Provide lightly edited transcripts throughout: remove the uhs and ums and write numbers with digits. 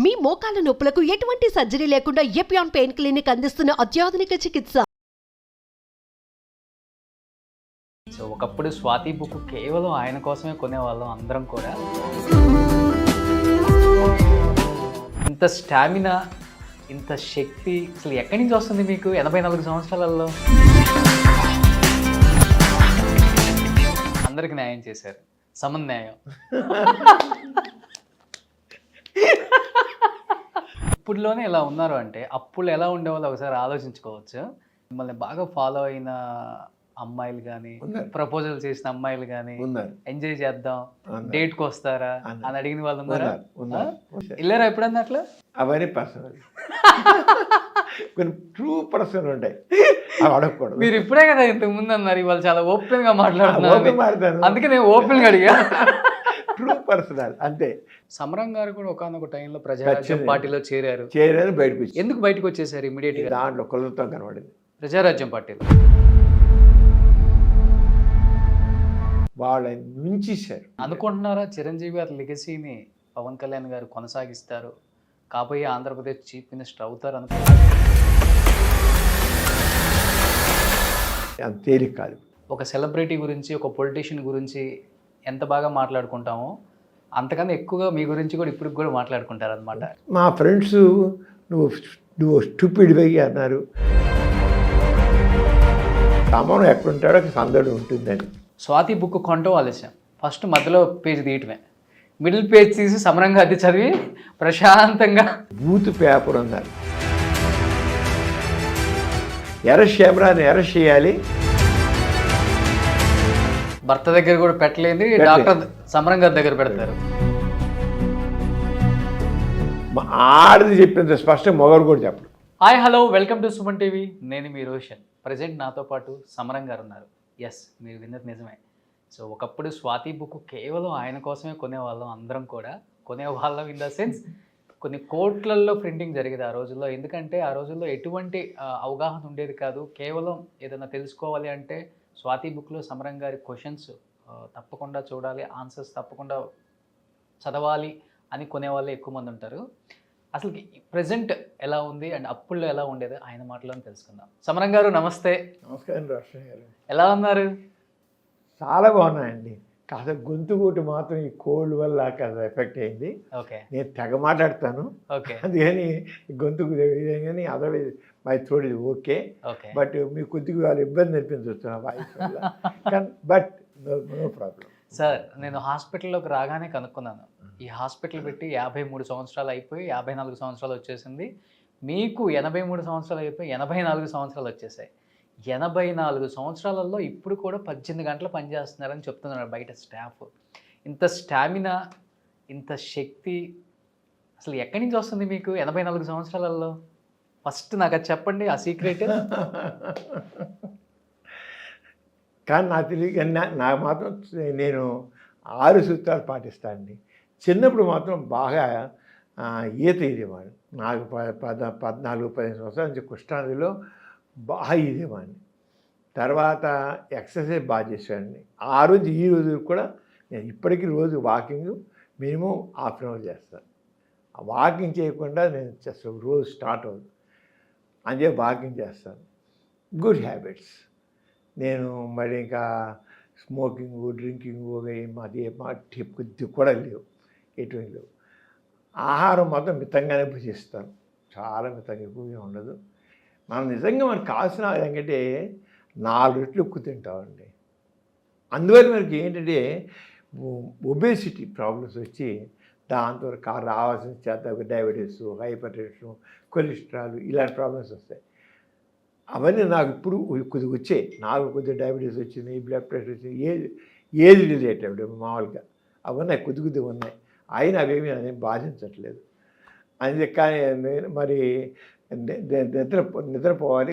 మీ మోకాల నొప్పులకు ఎటువంటి సర్జరీ లేకుండా ఎపియాన్ పెయిన్ క్లినిక్ అందిస్తున్న అత్యాధునిక చికిత్స. సో ఒకప్పుడు స్వాతి బుక్ కేవలం ఆయన కోసమే కొనేవాళ్ళం అందరం కూడా. ఇంత స్టామినా, ఇంత శక్తి అసలు ఎక్కడి నుంచి వస్తుంది మీకు 84 సంవత్సరాలలో? అందరికి న్యాయం చేశారు, సమన్యాయం. ఇప్పుడులోనే ఇలా ఉన్నారు అంటే అప్పుడు ఎలా ఉండేవాళ్ళు ఒకసారి ఆలోచించుకోవచ్చు. మిమ్మల్ని బాగా ఫాలో అయిన అమ్మాయిలు కానీ, ప్రపోజల్ చేసిన అమ్మాయిలు కానీ, ఎంజాయ్ చేద్దాం డేట్కి వస్తారా అని అడిగిన వాళ్ళు ఉన్నారా? వెళ్ళారా ఎప్పుడన్నా అట్లా? అవన్నీ పర్సనల్, కొన్ని ట్రూ పర్సన్ ఉంటాయి, అడగకూడదు. మీరు ఇప్పుడే కదా ఇంతకు ముందు అన్నారు, వాళ్ళు చాలా ఓపెన్ గా మాట్లాడుతున్నారు, అందుకే నేను ఓపెన్ గా అడిగా. ట్రూ పర్సనల్ అంతే. సమరం గారు కూడా ఒకనొక టైంలో ప్రజారాజ్యం పార్టీలో చేరారు. బయటకు వచ్చి ఎందుకు బయటకు వచ్చేసారు ఇమీడియట్ గా? దాంట్లో కులతో కనబడింది ప్రజారాజ్యం పార్టీలో. వాళ్ళని నుంచేశారు. అనుకుంటున్నారా చిరంజీవి గారి లెగసీని పవన్ కళ్యాణ్ గారు కొనసాగిస్తారు, కాబోయే ఆంధ్రప్రదేశ్ చీఫ్ మినిస్టర్ అవుతారు అనుకుంటున్నారు? అంత తేలిక కాదు. ఒక సెలబ్రిటీ గురించి, ఒక పొలిటీషియన్ గురించి ఎంత బాగా మాట్లాడుకుంటామో అంతకన్నా ఎక్కువగా మీ గురించి కూడా ఇప్పుడు కూడా మాట్లాడుకుంటారు అనమాట. మా ఫ్రెండ్స్ నువ్వు స్టూపిడ్ వెయ్యి అన్నారు. సమరం ఎక్కడుంటాడో సందడి ఉంటుందని. స్వాతి బుక్ కొంటూ ఆలస్యం, ఫస్ట్ మధ్యలో పేజ్ తీయటమే, మిడిల్ పేజ్ తీసి సమరంగా అది చదివి ప్రశాంతంగా. బూత్ పేపర్ అన్నారు, ఎర్రని ఎర్రస్ట్ చేయాలి. భర్త దగ్గర కూడా పెట్టలేని డాక్టర్ సమరం గారి దగ్గర పెడతారు. ఆడది చెప్పింది స్పష్టంగా మొగడు కూడా చెప్పడు. Hi, hello, welcome to Suman TV. నేను మీ రోషన్. ప్రజెంట్ నాతో పాటు సమరం గారు ఉన్నారు. ఎస్, మీరు విన్నది నిజమే. సో ఒకప్పుడు స్వాతి బుక్ కేవలం ఆయన కోసమే కొనేవాళ్ళం అందరం కూడా. కొనేవాళ్ళం ఇన్ ద సెన్స్ కొన్ని కోట్లల్లో ప్రింటింగ్ జరిగేది ఆ రోజుల్లో. ఎందుకంటే ఆ రోజుల్లో ఎటువంటి అవగాహన ఉండేది కాదు. కేవలం ఏదైనా తెలుసుకోవాలి అంటే స్వాతి బుక్లో సమరం గారి క్వశ్చన్స్ తప్పకుండా చూడాలి, ఆన్సర్స్ తప్పకుండా చదవాలి అని కొనేవాళ్ళు ఎక్కువ మంది ఉంటారు. అసలు ప్రజెంట్ ఎలా ఉంది అండ్ అప్పుల్లో ఎలా ఉండేది ఆయన మాటలను తెలుసుకుందాం. సమరం గారు నమస్తే. నమస్కారం రోషన్ గారు, ఎలా ఉన్నారు? చాలా బాగున్నాయండి. కాస్త గొంతు కూటి మాత్రం ఈ కోల్డ్ వల్ల కాస్త ఎఫెక్ట్ అయింది. ఓకే, నేను తెగ మాట్లాడతాను. ఓకే, అందుకని గొంతుకు కానీ అదర్ మై థ్రోట్ ఇది ఓకే. బట్ మీకు కొద్దిగా ఇబ్బంది అనిపించవచ్చు నా వాయిస్ వల్ల, బట్ నో ప్రాబ్లం. సార్, నేను హాస్పిటల్లోకి రాగానే కనుక్కున్నాను, ఈ హాస్పిటల్ పెట్టి 53 సంవత్సరాలు అయిపోయి 54 సంవత్సరాలు వచ్చేసింది. మీకు 83 సంవత్సరాలు అయిపోయి 84 సంవత్సరాలు వచ్చేసాయి. 84 సంవత్సరాలలో ఇప్పుడు కూడా 18 గంటలు పనిచేస్తున్నారని చెప్తున్నారు బయట స్టాఫ్. ఇంత స్టామినా, ఇంత శక్తి అసలు ఎక్కడి నుంచి వస్తుంది మీకు 84 సంవత్సరాలలో? ఫస్ట్ నాకు అది చెప్పండి, ఆ సీక్రెట్. కానీ నాకు తెలియదు, నాకు మాత్రం నేను 6 సూత్రాలు పాటిస్తానండి. చిన్నప్పుడు మాత్రం బాగా ఈత ఇదేవాడిని. నాకు 14-15 సంవత్సరాల నుంచి కృష్ణానదిలో బాగా ఇదేవాడిని. తర్వాత ఎక్సర్సైజ్ బాగా చేసేవాడిని. ఆ రోజు ఈ రోజు కూడా నేను ఇప్పటికీ రోజు వాకింగ్ మినిమం ½ అన్ అవర్ చేస్తాను. ఆ వాకింగ్ చేయకుండా నేను చేస్తాను, రోజు స్టార్ట్ అవుతుంది అని వాకింగ్ చేస్తాను. Good habits. నేను మరి ఇంకా స్మోకింగ్, డ్రింకింగ్ అది కొద్ది కూడా లేవు, ఎటువంటి లేవు. ఆహారం మాత్రం మితంగానే భుజిస్తాను, చాలా మితంగా, ఎక్కువగా ఉండదు. మనం నిజంగా మనకు కావాల్సిన ఏంటంటే 4 రెట్లు ఎక్కువ తింటామండి. అందువల్ల మనకి ఏంటంటే ఒబేసిటీ ప్రాబ్లమ్స్ వచ్చి దాంతో రావాల్సిన చేత డయాబెటీస్, హైపర్ టెన్షన్, కొలెస్ట్రాల్ ఇలాంటి ప్రాబ్లమ్స్ వస్తాయి. అవన్నీ నాకు ఇప్పుడు కొద్దిగా వచ్చాయి. నాకు కొద్దిగా డయాబెటీస్ వచ్చింది, బ్లడ్ ప్రెషర్ వచ్చింది, ఏజ్ రిలేటెడ్ మామూలుగా అవన్నీ కొద్దిగా ఉన్నాయి. అయినా అవేమీ అదేం బాధించట్లేదు. అది కానీ మరి నిద్రపోవాలి.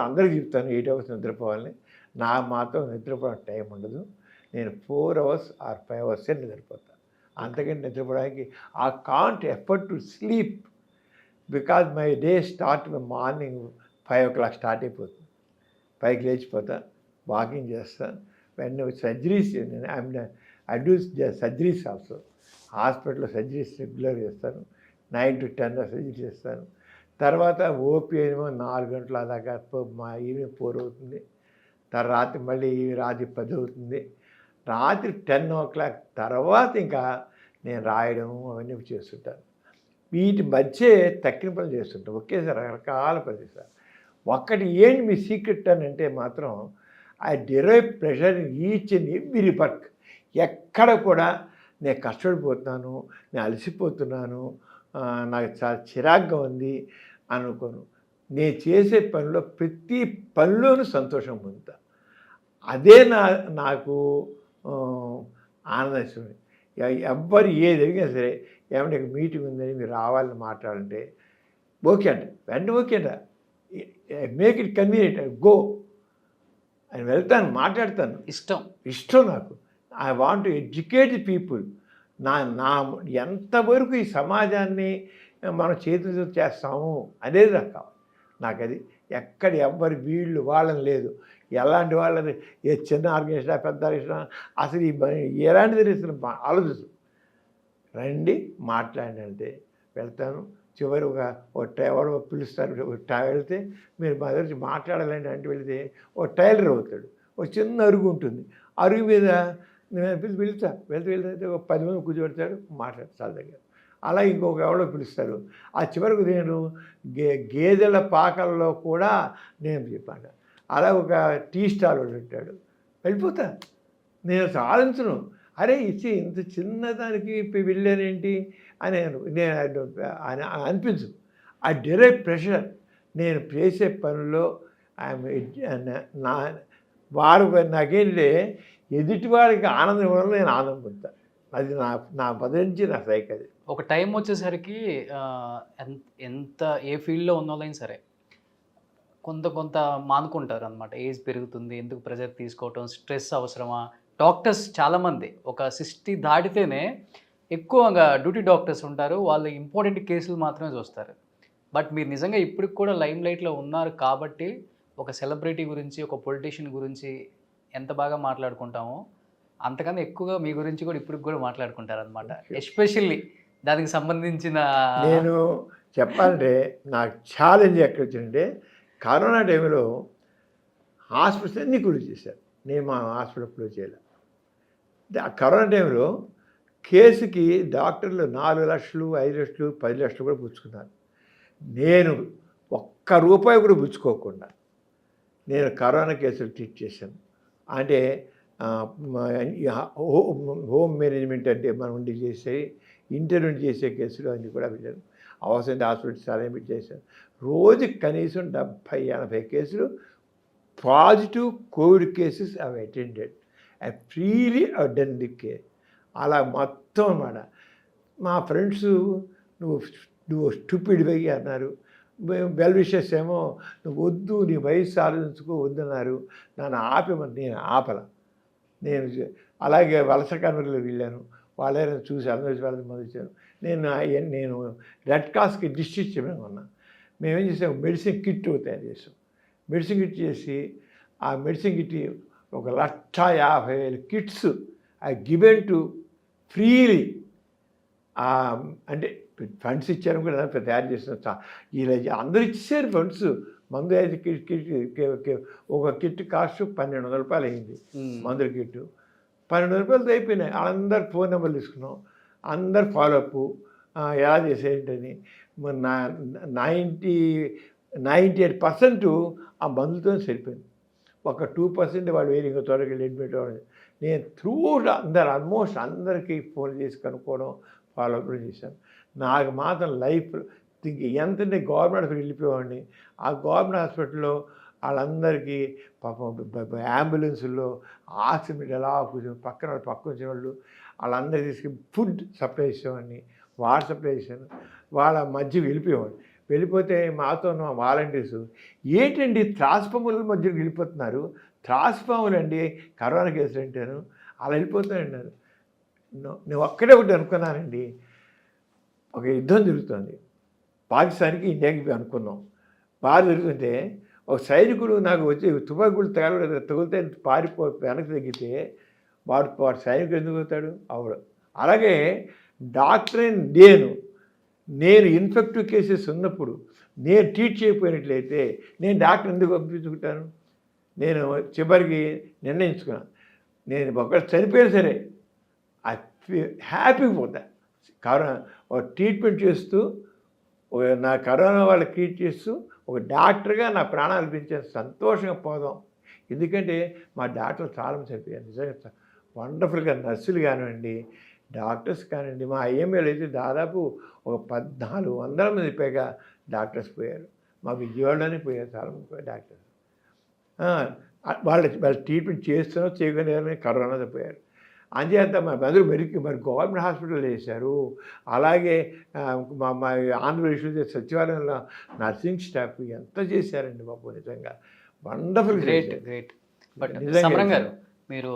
అందరికీ చెప్తాను 8 hours నిద్రపోవాలని. నాకు మాత్రం నిద్రపోవడానికి టైం ఉండదు. నేను 4 hours or 5 hours నిద్రపోతాను. అంతకంటే నిద్రపోవడానికి I can't afford to sleep because my day start morning 5 o'clock start అయిపోతుంది. 5కి లేచిపోతా, వాకింగ్ చేస్తాను. వెంటనే surgeries, I do surgeries also. హాస్పిటల్లో సర్జరీస్ రెగ్యులర్ చేస్తాను. 9 to 10 సర్జరీ చేస్తాను. తర్వాత ఓపీ ఏమో 4 గంటల దాకా మా ఈవినింగ్ 4 అవుతుంది. రాత్రి మళ్ళీ రాత్రి 10 అవుతుంది. రాత్రి 10 తర్వాత ఇంకా నేను రాయడం అవన్నీ చేస్తుంటాను. వీటి మధ్య తక్కిన పనులు చేస్తుంటాను. ఒకేసారి రకరకాల పనులు చేస్తాను. ఒక్కటి ఏంటి మీ సీక్రెట్ అని అంటే మాత్రం I derive pressure in each and every work. ఎక్కడ కూడా నేను కష్టపడిపోతున్నాను, నేను అలసిపోతున్నాను, నాకు చాలా చిరాగ్గా ఉంది అనుకోను. నేను చేసే పనిలో ప్రతి పనిలోనూ సంతోషం పొందుతా. అదే నాకు ఆనందం ఇస్తుంది. ఎవ్వరు ఏది అడిగినా సరే, ఏమంటే మీటింగ్ ఉందని మీరు రావాలని మాట్లాడంటే ఓకే అంట, వెంటనే ఓకే అంట, మేక్ ఇట్ కన్వీనియంట్, గో అని వెళ్తాను, మాట్లాడతాను. ఇష్టం నాకు. I want to educate the people. నా ఎంతవరకు ఈ సమాజాన్ని మనం చేతులతో చేస్తాము అనేది నాకు కావాలి. నాకు అది ఎక్కడ ఎవ్వరి వీళ్ళు వాళ్ళని లేదు. ఎలాంటి వాళ్ళని ఏ చిన్న ఆర్గనైజేషన్ పెద్ద ఆర్గనైజేషన్ అసలు ఈ ఎలాంటిది ఆలోచిస్తాం. రండి మాట్లాడండి అంటే వెళ్తాను. చివరి ఎవరో పిలుస్తారు, వెళ్తే మీరు మా దగ్గర మాట్లాడాలండి అంటే వెళితే ఒక టైలర్ అవుతాడు. ఒక చిన్న అరుగు ఉంటుంది, అరుగు మీద నేను వెళ్తే ఒక 10 మంది కూర్చోబెడతాడు, మాట్లాడతాడు దగ్గర. అలా ఇంకొక ఎవరో పిలుస్తారు. ఆ చివరకు నేను గేదెల పాకల్లో కూడా నేను చెప్పాను. అలా ఒక టీ స్టాల్ ఉంటాడు, వెళ్ళిపోతా. నేను సాధించను, అరే ఇచ్చి ఇంత చిన్నదానికి వెళ్ళానేంటి అని నేను అనిపించు. ఆ డైరెక్ట్ ప్రెషర్ నేను చేసే పనుల్లో వారు నాకేంటే ఎదుటి వారికి ఆనందం ఇవ్వడంలో నేను ఆనందం పొందుతాను. అది నా బదిలించి నా సైక్. అది ఒక టైం వచ్చేసరికి ఎంత ఏ ఫీల్డ్లో ఉన్న వాళ్ళైనా సరే కొంత మానుకుంటారు అనమాట. ఏజ్ పెరుగుతుంది, ఎందుకు ప్రెజర్ తీసుకోవటం, స్ట్రెస్ అవసరమా. డాక్టర్స్ చాలామంది ఒక 60 దాటితేనే ఎక్కువగా డ్యూటీ డాక్టర్స్ ఉంటారు, వాళ్ళు ఇంపార్టెంట్ కేసులు మాత్రమే చూస్తారు. బట్ మీరు నిజంగా ఇప్పటికి కూడా లైమ్ లైట్లో ఉన్నారు కాబట్టి ఒక సెలబ్రిటీ గురించి, ఒక పొలిటీషియన్ గురించి ఎంత బాగా మాట్లాడుకుంటామో అంతకన్నా ఎక్కువగా మీ గురించి కూడా ఇప్పటికి కూడా మాట్లాడుకుంటారు అనమాట. ఎస్పెషల్లీ దానికి సంబంధించిన నేను చెప్పాలంటే నాకు ఛాలెంజ్ ఎక్కడ వచ్చిందంటే కరోనా టైంలో హాస్పిటల్స్ అన్నీ క్లోజ్ చేశారు. నేను మా హాస్పిటల్ క్లోజ్ చేయలేదు. కరోనా టైంలో కేసుకి డాక్టర్లు 4 లక్షలు, 5 లక్షలు, 10 లక్షలు కూడా పుచ్చుకున్నారు. నేను ₹1 కూడా పుచ్చుకోకుండా నేను కరోనా కేసులు ట్రీట్ చేశాను. అంటే హోమ్ మేనేజ్మెంట్ అంటే మనం ఉండి చేసే ఇంటర్వ్యూ చేసే కేసులు అన్నీ కూడా వెళ్ళాను. అవసరం హాస్పిటల్స్ చాలా ఏమి చేశాను. రోజుకి కనీసం 70-80 కేసులు పాజిటివ్ కోవిడ్ కేసెస్ అవి attended. I freely done the care. అలా మొత్తం అన్నమాట. మా ఫ్రెండ్స్ నువ్వు స్టూపిడ్ వెయ్యి అన్నారు. వెల్ విషెస్ ఏమో నువ్వు వద్దు, నీ వయసు ఆలోచించుకో వద్దన్నారు. నన్ను ఆపేమని నేను ఆపల. నేను అలాగే వలస కార్మికులకు వెళ్ళాను, వాళ్ళే చూసి అందరూ వాళ్ళని మొదలుచాను. నేను రెడ్ క్రాస్కి డిస్ట్రిక్ట్ చెప్పాను ఉన్నా. మేమేం చేసాం, మెడిసిన్ కిట్ తయారు చేసాం. మెడిసిన్ కిట్ చేసి ఆ medicine kit 1,50,000 kits I given to freely. అంటే ఫండ్స్ ఇచ్చారు కూడా తయారు చేసిన ఇలా అందరూ ఇచ్చేసారు ఫండ్స్. మందు అయితే కిట్ ఒక కిట్ కాస్ట్ ₹1,200 అయింది. మందుల కిట్టు ₹1,200 అయిపోయినాయి. వాళ్ళందరూ ఫోన్ నెంబర్లు తీసుకున్నాం, అందరు ఫాలోఅప్ ఎలా చేసేంటని. 98% ఆ మందుతో సరిపోయింది. ఒక 2% వాళ్ళు వేరే ఇంకో త్వరగా అడ్మిట్ అవ్వడం. నేను ఆల్మోస్ట్ అందరికీ ఫోన్ చేసి కనుక్కోవడం, ఫాలోఅప్ చేశాను. నాకు మాత్రం లైఫ్ ఎంతంటే గవర్నమెంట్ హాస్పిటల్ వెళ్ళిపోయేవాడిని. ఆ గవర్నమెంట్ హాస్పిటల్లో వాళ్ళందరికీ పాపం అంబులెన్సుల్లో ఆక్సిజన్ ఎలా కూర్చొని పక్కన వచ్చిన వాళ్ళు వాళ్ళందరికీ తీసుకుని ఫుడ్ సప్లై చేసేవాడిని, వాటర్ సప్లై చేశాను. వాళ్ళ మధ్య వెళ్ళిపోయేవాడిని. వెళ్ళిపోతే మాతో ఉన్న వాలంటీర్స్ ఏంటండి త్రాసుపాముల మధ్యకి వెళ్ళిపోతున్నారు, త్రాసుపాములు అండి కరోనా కేసులు అంటాను, అలా వెళ్ళిపోతానన్నారు. నేను ఒక్కడే ఒకటి అనుకున్నానండి. ఒక యుద్ధం జరుగుతుంది, పాకిస్తాన్కి ఇండియాకి అనుకున్నాం. బాగా జరుగుతుంటే ఒక సైనికుడు నాకు వచ్చి తుపాకులు తగిలితే వెనక్కి తగ్గితే వాడు సైనికుడు ఎందుకు అవుతాడు అవడు. అలాగే డాక్టర్ నేను నేను ఇన్ఫెక్టివ్ కేసెస్ ఉన్నప్పుడు నేను ట్రీట్ చేయకపోయినట్లయితే నేను డాక్టర్ ఎందుకు పంపించుకుంటాను? నేను చివరికి నిర్ణయించుకున్నాను, నేను ఒకవేళ చనిపోయినా సరే హ్యాపీగా పోతా. కరోనా ఒక ట్రీట్మెంట్ చేస్తూ నా కరోనా వాళ్ళకి ట్రీట్ చేస్తూ ఒక డాక్టర్గా నా ప్రాణాలు పెంచే సంతోషంగా పోదాం. ఎందుకంటే మా డాక్టర్లు చాలామంది చనిపోయారు, నిజంగా వండర్ఫుల్గా. నర్సులు కానివ్వండి, డాక్టర్స్ కానివ్వండి, మా ఐఎంఏలో అయితే దాదాపు ఒక 1400 మంది పైగా డాక్టర్స్ పోయారు. మా విజయవాడలోనే పోయారు చాలామంది పోయారు డాక్టర్స్. వాళ్ళ ట్రీట్మెంట్ చేస్తున్నా చేయగానే కరోనాతో పోయారు. అంచేత అందరూ మరి గవర్నమెంట్ హాస్పిటల్ చేశారు. అలాగే మా ఆంధ్రప్రదేశ్లో సచివాలయంలో నర్సింగ్ స్టాఫ్ ఎంత చేశారండి బాబు, నిజంగా వండర్ఫుల్. గ్రేట్. బట్ సమరం గారు, మీరు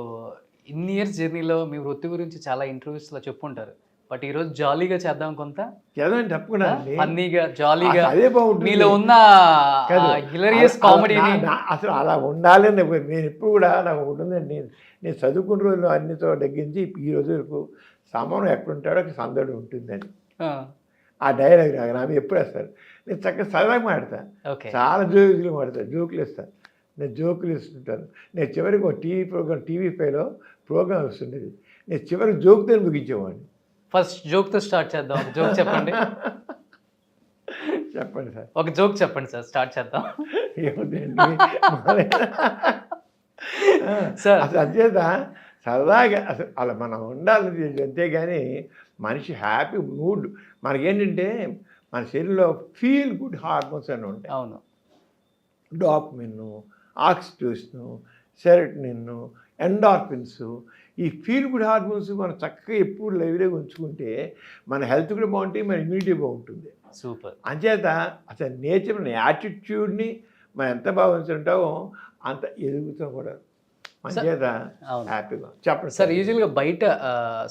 ఇన్ని ఇయర్స్ జర్నీలో మీ వృత్తి గురించి చాలా ఇంటర్వ్యూస్లో చెప్పుంటారు. బట్ ఈరోజు జాలీగా చేద్దాం, కొంత చదవండి తప్పకుండా, ఫన్నీగా జాలీగా. అదే బాగుంటుంది మీలో ఉన్న హిలరియస్ కామెడీని అసలు అలా ఉండాలని నేను ఎప్పుడు కూడా నాకు ఉంటుందండి. నేను చదువుకున్న రోజులు అన్నితో తగ్గించి ఈ రోజు వరకు సమరం ఎక్కడుంటాడో సందడి ఉంటుందని ఆ డైలాగ్ నాకు ఎప్పుడు వేస్తారు. నేను చక్కగా సరదాగా మాడతాను, చాలా జోకులు మాడతాను, జోకులు ఇస్తాను. నేను జోకులు ఇస్తుంటాను. నేను చివరికి ఒక టీవీ ఫైవ్లో ప్రోగ్రామ్ వస్తుండేది. నేను చివరికి జోకుతో ముగించేవాడిని. ఫస్ట్ జోక్తో స్టార్ట్ చేద్దాం. ఒక జోక్ చెప్పండి. చెప్పండి సార్, ఒక జోక్ చెప్పండి సార్, స్టార్ట్ చేద్దాం. ఏముందండి సార్, అసలు అచేత సరదాగా అసలు అలా మనం ఉండాలి. అంతేగాని మనిషి హ్యాపీ మూడ్ మనకేంటంటే మన శరీరంలో ఫీల్ గుడ్ హార్మోన్స్ అని ఉంటాయి. అవును, డోపమిన్, ఆక్సిటోసిన్, సెరటోనిన్, ఎండార్ఫిన్స్. ఈ ఫీల్ గుడ్ హార్మోన్స్ మనం చక్కగా ఎప్పుడు లైవ్గా ఉంచుకుంటే మన హెల్త్ కూడా బాగుంటుంది, మన ఇమ్యూనిటీ బాగుంటుంది. సూపర్. అంచేత అసలు నేచర్ మన యాటిట్యూడ్ని మనం ఎంత బాగా ఉంచుంటామో అంత ఎదుగుతాం కూడా. అంచేత హ్యాపీగా చెప్పండి సార్. యూజువల్గా బయట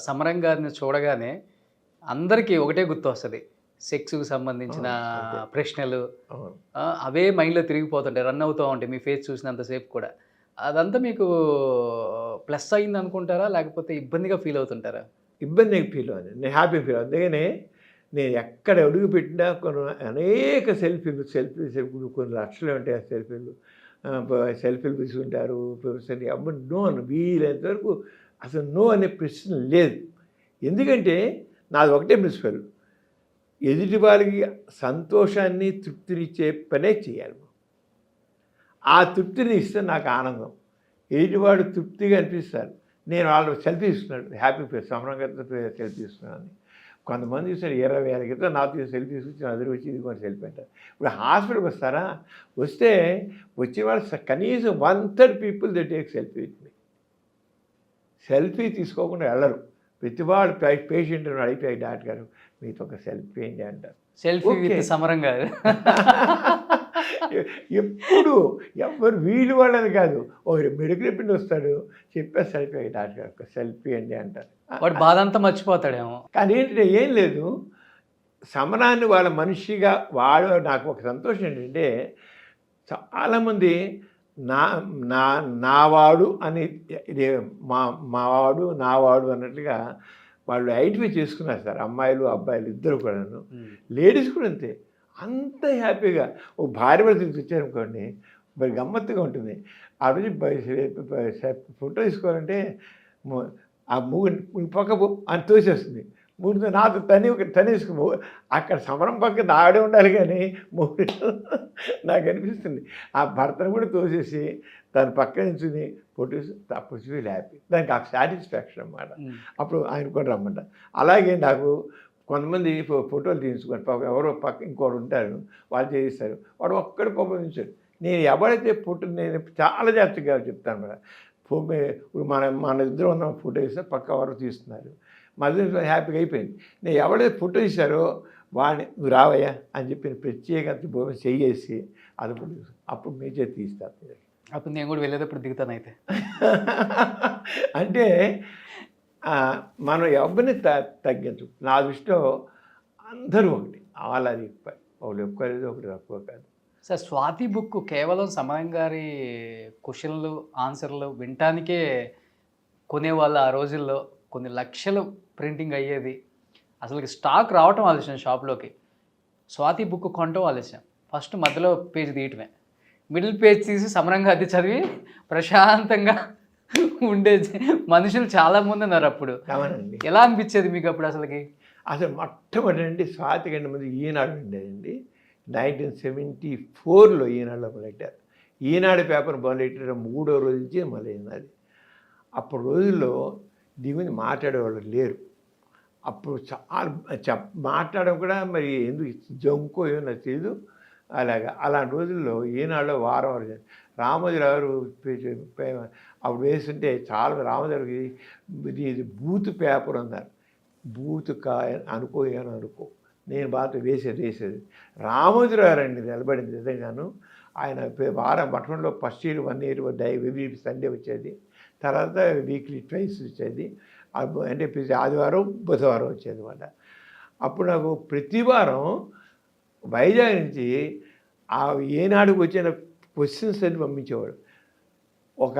సమరం గారిని చూడగానే అందరికీ ఒకటే గుర్తు వస్తుంది, సెక్స్కి సంబంధించిన ప్రశ్నలు అవే మైండ్లో తిరిగిపోతుంటాయి, రన్ అవుతూ ఉంటాయి మీ ఫేస్ చూసినంతసేపు కూడా. అదంతా మీకు ప్లస్ అయింది అనుకుంటారా, లేకపోతే ఇబ్బందిగా ఫీల్ అవుతుంటారా? ఇబ్బందిగా ఫీల్ అవుతుంది, నేను హ్యాపీ ఫీల్ అవుతుంది. అందుకనే నేను ఎక్కడ అడుగు పెట్టినా అనేక సెల్ఫీలు కొన్ని లక్షలు ఉంటాయి. సెల్ఫీలు తీసుకుంటారు. అప్పుడు నో అని వీలైనంత వరకు అసలు నో అనే ప్రశ్న లేదు. ఎందుకంటే నాది ఒకటే ప్రిన్సిపల్, ఎదుటి వాళ్ళకి సంతోషాన్ని తృప్తినిచ్చే పనే చేయాలి. ఆ తృప్తిని ఇస్తే నాకు ఆనందం. ఎదుటివాడు తృప్తిగా అనిపిస్తారు. నేను వాళ్ళు సెల్ఫీ ఇస్తున్నాడు, హ్యాపీ ఫేస్, సమరంగా సెల్ఫీ ఇస్తున్నాను. కొంతమంది చూసారు 20,000 క్రితం నాతో సెల్ఫీ తీసుకొచ్చి ఎదురు వచ్చి ఇది కూడా సెల్ఫీ అంటారు. ఇప్పుడు హాస్పిటల్కి వస్తారా, వస్తే వచ్చేవాళ్ళు కనీసం 1/3 people they take selfie with me. Selfie తీసుకోకుండా వెళ్ళరు. ప్రతివాడు పేషెంట్ అడిగిపోయి డాక్టర్ గారు మీతో ఒక సెల్ఫీ ఏంటి అంటారు. సెల్ఫీ విత్ సమరం గారు. ఎప్పుడు ఎవరు వీళ్ళు వాళ్ళని కాదు, ఒక మెడికల్ రిపోర్ట్ వస్తాడు చెప్పేసి సెల్ఫీ డాక్టర్ గారు ఒక సెల్ఫీ అండి అంటారు. వాడు బాధ అంతా మర్చిపోతాడేమో. కానీ ఏంటంటే ఏం లేదు, సమరాన్ని వాళ్ళ మనిషిగా వాడు. నాకు ఒక సంతోషం ఏంటంటే చాలామంది నావాడు అని, ఇదే మావాడు నావాడు అన్నట్లుగా వాళ్ళు ఐడెంటిఫై చేసుకున్నారు సార్. అమ్మాయిలు అబ్బాయిలు ఇద్దరు కూడాను, లేడీస్ కూడా అంతే. అంత హ్యాపీగా ఓ భార్య భర్త తెచ్చారనుకోండి, మరి గమ్మత్తుగా ఉంటుంది. ఆ రోజు ఫోటో తీసుకోవాలంటే ఆ మూడు పక్క అని తోసేస్తుంది. మూడు నాతో తనేసుకు అక్కడ సమరం పక్క ఆడే ఉండాలి, కానీ మూడు నాకు అనిపిస్తుంది ఆ భర్తను కూడా తోసేసి దాని పక్క నుంచి ఫోటోస్ అప్పుడు ఫీల్ హ్యాపీ. దానికి ఆ సాటిస్ఫాక్షన్ అన్నమాట. అప్పుడు ఆయన కూడా రమ్మంట. అలాగే నాకు కొంతమంది ఫోటోలు తీసుకొని ఎవరో పక్క ఇంకోటి ఉంటారు, వాళ్ళు చేయిస్తారు. వాడు ఒక్కడి పంపించాడు. నేను ఎవరైతే ఫోటో నేను చాలా జాగ్రత్తగా చెప్తాను మేడం. ఇప్పుడు మన ఇద్దరు ఉన్న ఫోటో ఇస్తే పక్క ఎవరు తీస్తున్నారు, మధ్య హ్యాపీగా అయిపోయింది. నేను ఎవరైతే ఫోటో ఇస్తారో వాడిని నువ్వు రావయ్యా అని చెప్పి ప్రత్యేకంగా భూమి చేసి అది అప్పుడు మీ చేతి తీస్తారు. అప్పుడు నేను కూడా వెళ్ళేటప్పుడు దిగుతాను. అయితే అంటే మనం ఎవరిని తగ్గించు. నా దృష్టిలో అందరూ ఒకటి, అది ఒకటి ఎక్కువ లేదు, ఒకటి తక్కువ కాదు. సార్, స్వాతి బుక్ కేవలం సమరం గారి క్వశ్చన్లు ఆన్సర్లు వినటానికే కొనేవాళ్ళు. ఆ రోజుల్లో కొన్ని లక్షలు ప్రింటింగ్ అయ్యేది. అసలు స్టాక్ రావటం ఆలస్యం షాప్లోకి, స్వాతి బుక్ కొనటం ఆలస్యం. ఫస్ట్ మధ్యలో పేజ్ తీయటమే, మిడిల్ పేజ్ తీసి సమరంగా అది చదివి ప్రశాంతంగా ఉండే మనుషులు చాలామంది ఉన్నారు అప్పుడు. అవునండి. ఎలా అనిపించేది మీకు అప్పుడు అసలుకి? అసలు మొట్టమొదటి స్వాతి కంటే ముందు ఈనాడు ఉండేదండి. 1974లో ఈనాడులో మొదలెట్టారు. ఈనాడు పేపర్ మొదలెట్టారు 3వ రోజు నుంచి మొదలైంది అది. అప్పుడు రోజుల్లో దీని గురించి మాట్లాడేవాళ్ళు లేరు. అప్పుడు చాలా మాట్లాడడం కూడా మరి ఎందుకు జంకో ఏమో నాకు తెలియదు. అలాంటి రోజుల్లో ఈనాడులో వారం వరకు రామోజీరావు అప్పుడు వేస్తుంటే చాలా రామోజీరావుకి ఇది బూత్ పేపర్ అన్నారు. బూత్ అనుకో నేను బాగా వేసేది రామోజీరావు అండి నిలబడింది నిజంగాను. ఆయన వారం పట్టణంలో first year 1 year every Sunday వచ్చేది, తర్వాత వీక్లీ ట్వైస్ వచ్చేది, అంటే ప్రతి ఆదివారం బుధవారం వచ్చేది అన్నమాట. అప్పుడు నాకు ప్రతి వారం వైజాగ్ నుంచి ఆ ఏనాడుకు వచ్చిన క్వశ్చన్స్ అని పంపించేవాడు. ఒక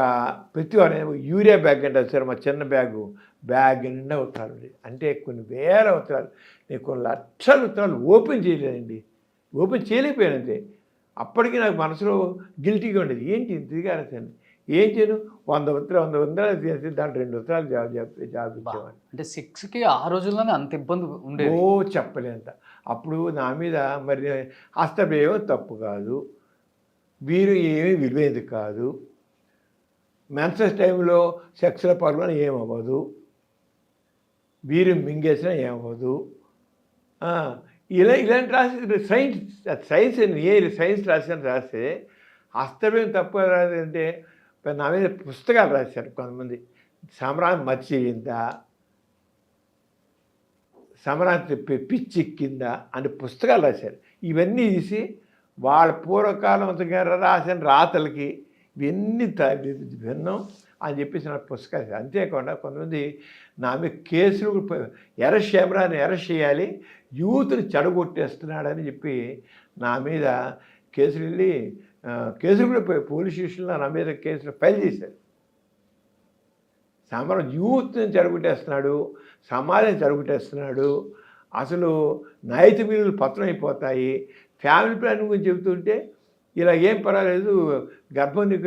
ప్రతి వారం యూరియా బ్యాగ్ అంటే సార్ మా చిన్న బ్యాగ్ నిండా ఉత్తరాలు, అంటే కొన్ని వేల ఉత్తరాలు, నేను కొన్ని లక్షల ఉత్తరాలు ఓపెన్ చేయలేదండి, ఓపెన్ చేయలేకపోయానంతే. అప్పటికి నాకు మనసులో గిల్టీగా ఉండేది, ఏంటి ఇంతగా రాశాను, ఏం చేయను, 100 ఉత్తరాలు చేసి దాంట్లో 2 ఉత్తరాలు జాబ్ ఇచ్చేవాడిని. అంటే 6కి ఆ రోజుల్లోనే అంత ఇబ్బంది ఉండేది. చెప్పలేంత. అప్పుడు నా మీద మరి హస్తప్రయోగం తప్పు కాదు, వీరు ఏమీ విలువైనది కాదు, మెన్సెస్ టైంలో సెక్స్లో పాల్గొన ఏమవ్వదు, వీరు మింగేసినా ఏమవ్వదు, ఇలాంటి రాసి సైన్స్ రాస్తే హస్తప్రయోగం తప్పు రాదంటే నా మీద పుస్తకాలు రాశారు కొంతమంది. సమరాన్ని మర్చిపోయిందా, సమరాన్ని పిచ్చెక్కిందా అంటే పుస్తకాలు రాశారు. ఇవన్నీ తీసి వాళ్ళ పూర్వకాలం అంతగా రాసిన రాతలకి ఇవన్నీ భిన్నం అని చెప్పేసి నా పుస్తకాలు. అంతేకాకుండా కొంతమంది నా మీద కేసులు అరెస్ట్ చేయాలి, యూత్ని చెడగొట్టేస్తున్నాడని చెప్పి నా మీద కేసులు కూడా పోలీస్ స్టేషన్లో నా మీద కేసులు ఫైల్ చేశారు. సమరం యూత్ని చెడగొట్టేస్తున్నాడు, సమాజం చెడగొట్టేస్తున్నాడు, అసలు నైతిక విలువలు పత్రం అయిపోతాయి, ఫ్యామిలీ ప్లానింగ్ గురించి చెబుతుంటే ఇలా ఏం పర్వాలేదు, గర్భం నీకు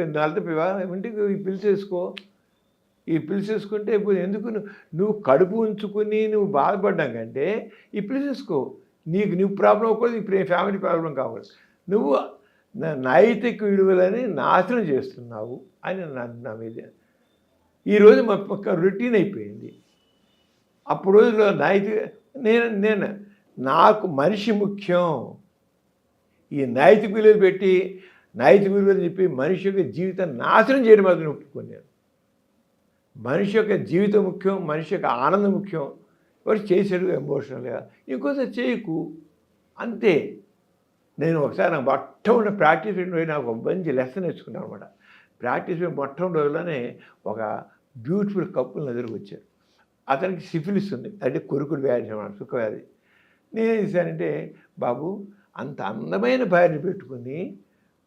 ఇంటికి పిలిచేసుకుంటే ఇప్పుడు ఎందుకు నువ్వు కడుపు ఉంచుకుని నువ్వు బాధపడ్డాం కంటే ఈ పిలిచేసుకో, నువ్వు ప్రాబ్లం అవ్వకూడదు, ఇప్పుడు ఫ్యామిలీ ప్రాబ్లం కాకూడదు, నువ్వు నైతిక విలువలని నాశనం చేస్తున్నావు అని నా మీద. ఈరోజు మా పక్క రొటీన్ అయిపోయింది. అప్పుడు రోజుల్లో నేను నాకు మనిషి ముఖ్యం, ఈ నైతిక విలువలు పెట్టి నైతిక విలువలు చెప్పి మనిషి యొక్క జీవితాన్ని నాశనం చేయడం మాత్రం ఒప్పుకున్నాను. మనిషి యొక్క జీవితం ముఖ్యం, మనిషి యొక్క ఆనందం ముఖ్యం. ఎవరు చేసాడు ఎమోషనల్గా, ఇంకోసారి చేయకు అంతే. నేను ఒకసారి నాకు మొట్టమొదటి ప్రాక్టీస్ నాకు ఒక మంచి లెసన్ నేర్చుకున్నాను అనమాట. ప్రాక్టీస్ మొట్టమొదటి రోజుల్లోనే ఒక బ్యూటిఫుల్ కప్పులు ఎదురుకు వచ్చారు. అతనికి సిఫిలిస్ ఉంది, అంటే కొరుకుడు వ్యాధి అన్నమాట, సుఖవ్యాధి. నేనేం చేశానంటే, బాబు అంత అందమైన భార్యని పెట్టుకుని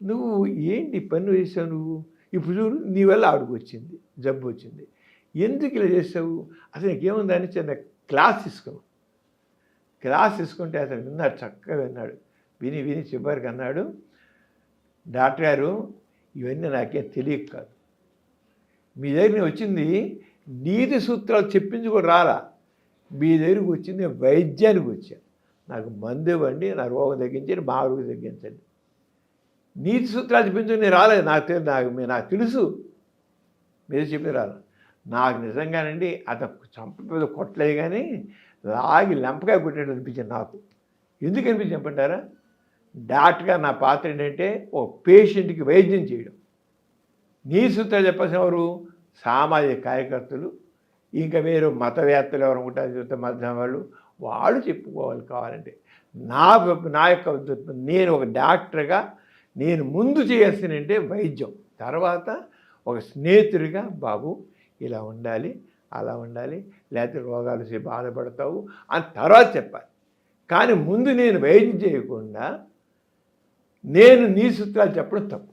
నువ్వు ఏంటి పని చేసావు, నువ్వు ఇప్పుడు చూడు నీ వల్ల ఆవిడకు వచ్చింది, జబ్బు వచ్చింది, ఎందుకు ఇలా చేసావు, అసలు నీకేముందని చిన్న క్లాస్ తీసుకుంటే అతను విన్నాడు, చక్కగా విన్నాడు. విని చివరికి అన్నాడు, డాక్టర్ గారు ఇవన్నీ నాకేం తెలియక కాదు, మీ దగ్గర వచ్చింది నీతి సూత్రాలు చెప్పించుకొని రాలా, మీ దగ్గరికి వచ్చింది వైద్యానికి వచ్చాను, నాకు మందు ఇవ్వండి, నా రోగం తగ్గించండి, మా ఆరోగ్యం తగ్గించండి, నీతి సూత్రాలు చెప్పించుకొని నేను రాలేదు, నాకు తెలుసు మీరు చెప్పి రాదు. నాకు నిజంగానండి అతను చంప కొట్టలేదు కానీ లాగి లెంపకాయ కొట్టేట్టు అనిపించింది నాకు. ఎందుకు అనిపించింది చెప్పంటారా, డాక్టర్గా నా పాత్ర ఏంటంటే ఓ పేషెంట్కి వైద్యం చేయడం. నీ సూత్రాలు చెప్పాల్సిన ఎవరు, సామాజిక కార్యకర్తలు, ఇంకా వేరు మతవేత్తలు ఎవరు ఉంటారు, మధ్య వాళ్ళు చెప్పుకోవాలి. కావాలంటే నా యొక్క నేను ఒక డాక్టర్గా నేను ముందు చేయాల్సిందంటే వైద్యం, తర్వాత ఒక స్నేహితుడిగా బాబు ఇలా ఉండాలి, అలా ఉండాలి, లేకపోతే రోగాలు బాధపడతావు అని తర్వాత చెప్పాలి. కానీ ముందు నేను వైద్యం చేయకుండా నేను నీ సూత్రాలు చెప్పడం తప్పు.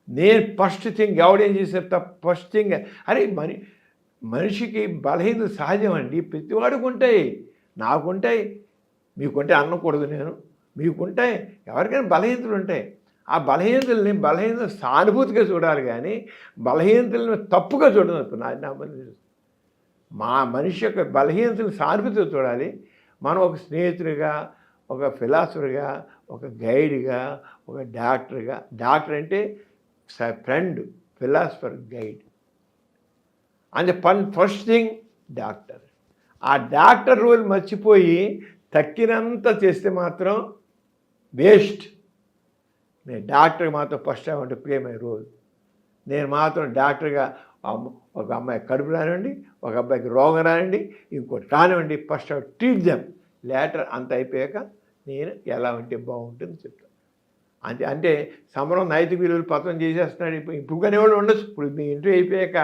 నేను ఫస్ట్ థింగ్ ఎవడేం చేశారు తప్పు, ఫస్ట్ థింగ్ అరే మనిషికి బలహీనత సహజం అండి, ప్రతివాడుకు ఉంటాయి. నాకుంటాయి, మీకుంటే అనకూడదు నేను, మీకుంటాయి, ఎవరికైనా బలహీనతలు ఉంటాయి. ఆ బలహీనతలు సానుభూతిగా చూడాలి కానీ బలహీనతలను తప్పుగా చూడదు. మా మనిషి యొక్క బలహీనతలు సానుభూతిగా చూడాలి. మనం ఒక స్నేహితుడిగా, ఒక ఫిలాసఫర్గా, ఒక గైడ్గా, ఒక డాక్టర్గా. డాక్టర్ అంటే ఫ్రెండ్, ఫిలాసఫర్, గైడ్. అంటే ఫస్ట్ థింగ్ డాక్టర్. ఆ డాక్టర్ రోల్ మర్చిపోయి తక్కినంత చేస్తే మాత్రం వేస్ట్. నేను డాక్టర్కి మాత్రం ఫస్ట్ టైం అంటే ప్లే మై రోల్. నేను మాత్రం డాక్టర్గా ఒక అమ్మాయి కడుపు రానివ్వండి, ఒక అబ్బాయికి రోగం రానివ్వండి, ఇంకోటి రానివ్వండి, ఫస్ట్ ట్రీట్ దెమ్. లేటర్ అంత అయిపోయాక నేను ఎలా ఉంటే బాగుంటుంది చెప్తాను. అంటే సమరం నైతిక విలువలు పతనం చేసేస్తున్నాడు. ఇప్పుడు కానీ వాళ్ళు ఉండొచ్చు. ఇప్పుడు మీ ఇంటర్వ్యూ అయిపోయాక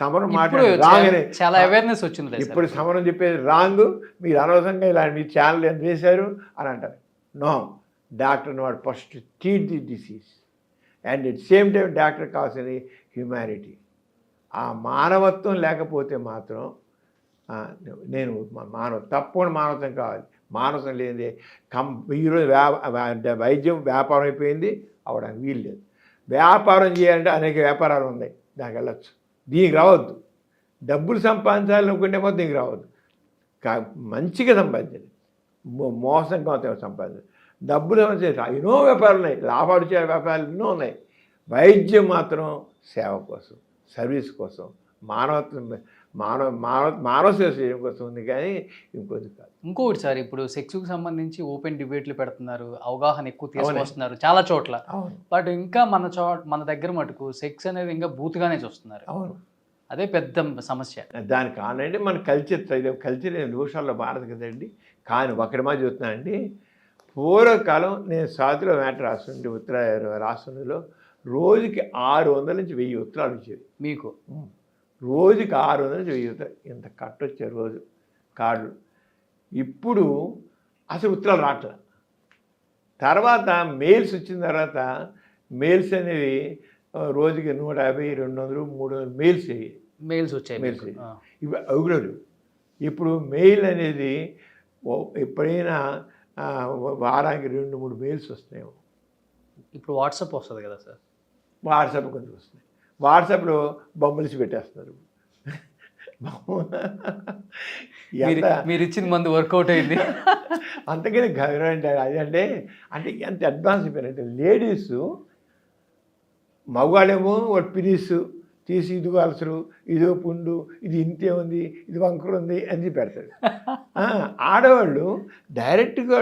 సమరం మాట్లాడే రాంగ్, చాలా అవేర్నెస్ వచ్చింది. ఇప్పుడు సమరం చెప్పేది రాంగ్, మీరు అనవసరంగా ఇలా మీ ఛానల్ ఏం చేశారు అని అంటారు. నో, డాక్టర్ని వాడు first treat the disease and at same time doctor కావాల్సింది హ్యుమానిటీ. ఆ మానవత్వం లేకపోతే మాత్రం నేను తప్పకుండా మానవత్వం కావాలి. మానవత్వం లేనిదే ఈరోజు వైద్యం వ్యాపారం అయిపోయింది, అవడానికి వీలు లేదు. వ్యాపారం చేయాలంటే అనేక వ్యాపారాలు ఉన్నాయి, దానికి వెళ్ళచ్చు. దీనికి రావద్దు. డబ్బులు సంపాదించాలనుకుంటే మాత్రం దీనికి రావద్దు. మంచిగా సంపాదించండి, మోసంగా సంపాదించండి. డబ్బులు ఎన్నో వ్యాపారాలు ఉన్నాయి, లాభాలు వచ్చే వ్యాపారాలు ఎన్నో ఉన్నాయి. వైద్యం మాత్రం సేవ కోసం, సర్వీస్ కోసం, మానవ సేవ చేయడం కోసం ఉంది, కానీ ఇంకోటి కాదు. ఇంకొకటి సార్, ఇప్పుడు సెక్స్కి సంబంధించి ఓపెన్ డిబేట్లు పెడుతున్నారు, అవగాహన ఎక్కువ తీసుకొస్తున్నారు చాలా చోట్ల. బట్ ఇంకా మన దగ్గర మటుకు సెక్స్ అనేది ఇంకా బూతుగానే చూస్తున్నారు. అవును, అదే పెద్ద సమస్య. దానికి కానండి మన కల్చర్ దోషాల్లో మారదు కదండి. కానీ ఒకటి మా చెప్తున్నానండి, పూర్వకాలం నేను సాతిలో మ్యాటర్ రాస్తుంటే రాష్ట్రంలో రోజుకి 600 నుంచి 1000 ఉత్తరాలు వచ్చేవి మీకు. రోజుకి 600 నుంచి 1000 ఉత్తరాలు, ఇంత కట్ట వచ్చారు రోజు కార్డులు. ఇప్పుడు అసలు ఉత్తరాలు రావట్లే. తర్వాత మెయిల్స్ వచ్చిన తర్వాత మెయిల్స్ అనేవి రోజుకి 150, 200, 300 మెయిల్స్ వచ్చాయి. ఇవి అవుగలరు. ఇప్పుడు మెయిల్ అనేది ఎప్పుడైనా వారానికి 2-3 మెయిల్స్ వస్తున్నాయి. ఇప్పుడు వాట్సాప్ వస్తుంది కదా సార్, వాట్సాప్ కొంచెం వస్తున్నాయి. వాట్సాప్లో బొమ్మలిసి పెట్టేస్తున్నారు. మీరు ఇచ్చిన మందు వర్కౌట్ అయింది. అంతకని గౌరవం అంటే అది అంటే ఎంత అడ్వాన్స్ అయిపోయారంటే లేడీస్, మగవాళ్ళేమో వాడు పిరీసు తీసి ఇదిగో అలసరు, ఇదో పుండు, ఇది ఇంతే ఉంది, ఇది వంకరు ఉంది అని పెడతాడు. ఆడవాళ్ళు డైరెక్ట్గా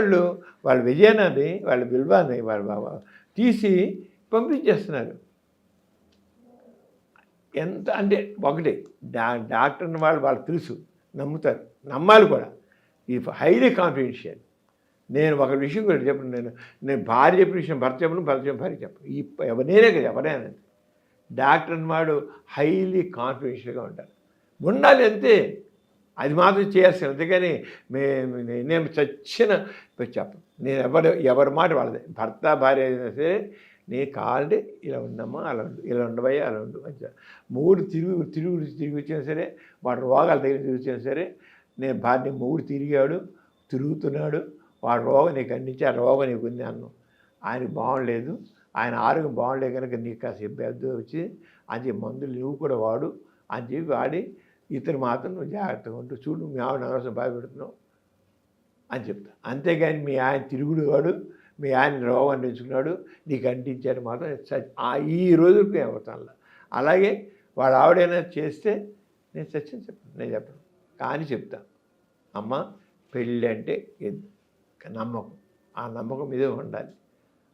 వాళ్ళ విజయాన్ని, వాళ్ళ బిల్వాన్ని వాళ్ళు తీసి పంపించేస్తున్నారు. ఎంత అంటే ఒకటి డాక్టర్ని వాళ్ళు తెలుసు, నమ్ముతారు, నమ్మాలి కూడా. ఈ హైలీ కాన్ఫిడెన్షియల్. నేను ఒక విషయం కూడా చెప్పను, నేను భార్య చెప్పిన విషయం భర్త చెప్పను, భర్త చెప్పిన భార్య చెప్పను. ఎవరైనా కదా, ఎవరైనా డాక్టర్ని వాడు హైలీ కాన్ఫిడెన్షియల్గా ఉంటారు, ఉండాలి అంతే. అది మాత్రం చేయాల్సింది. అందుకని నేను చచ్చిన చెప్పను. నేను ఎవరి మాట వాళ్ళదే. భర్త భార్య అయినా సరే నేను కావాలంటే ఇలా ఉండమ్మా, అలా ఉండు, ఇలా ఉండబోయా, అలా ఉండు మంచిగా. 3 తిరిగి వచ్చినా సరే, వాడు రోగాలు తిరిగి వచ్చినా సరే, నేను భార్య 3 తిరుగుతున్నాడు, వాడు రోగం నీకు అందించి ఆ రోగం నీకు ఉంది అన్ను. ఆయనకు బాగుండలేదు, ఆయన ఆరోగ్యం బాగుండలేదు కనుక నీకు కాస్త ఇబ్బంది వచ్చి అని మందులు నువ్వు కూడా వాడు అని చెప్పి వాడి, ఇతను మాత్రం నువ్వు జాగ్రత్తగా ఉంటూ చూడు, మీ ఆవిడ అనవసరం భయపెడుతున్నావు అని చెప్తా. అంతేగాని మీ ఆయన తిరుగుడు వాడు, మీ ఆయన రోగం తెచ్చుకున్నాడు, నీకు అంటించాడు మాత్రం ఈ రోజుకి అవుతాను. అలాగే వాడు ఆవిడైనా చేస్తే నేను సత్యం చెప్పను, నేను చెప్పను. కానీ చెప్తాను, అమ్మ పెళ్ళి అంటే నమ్మకం, ఆ నమ్మకం మీదే ఉండాలి,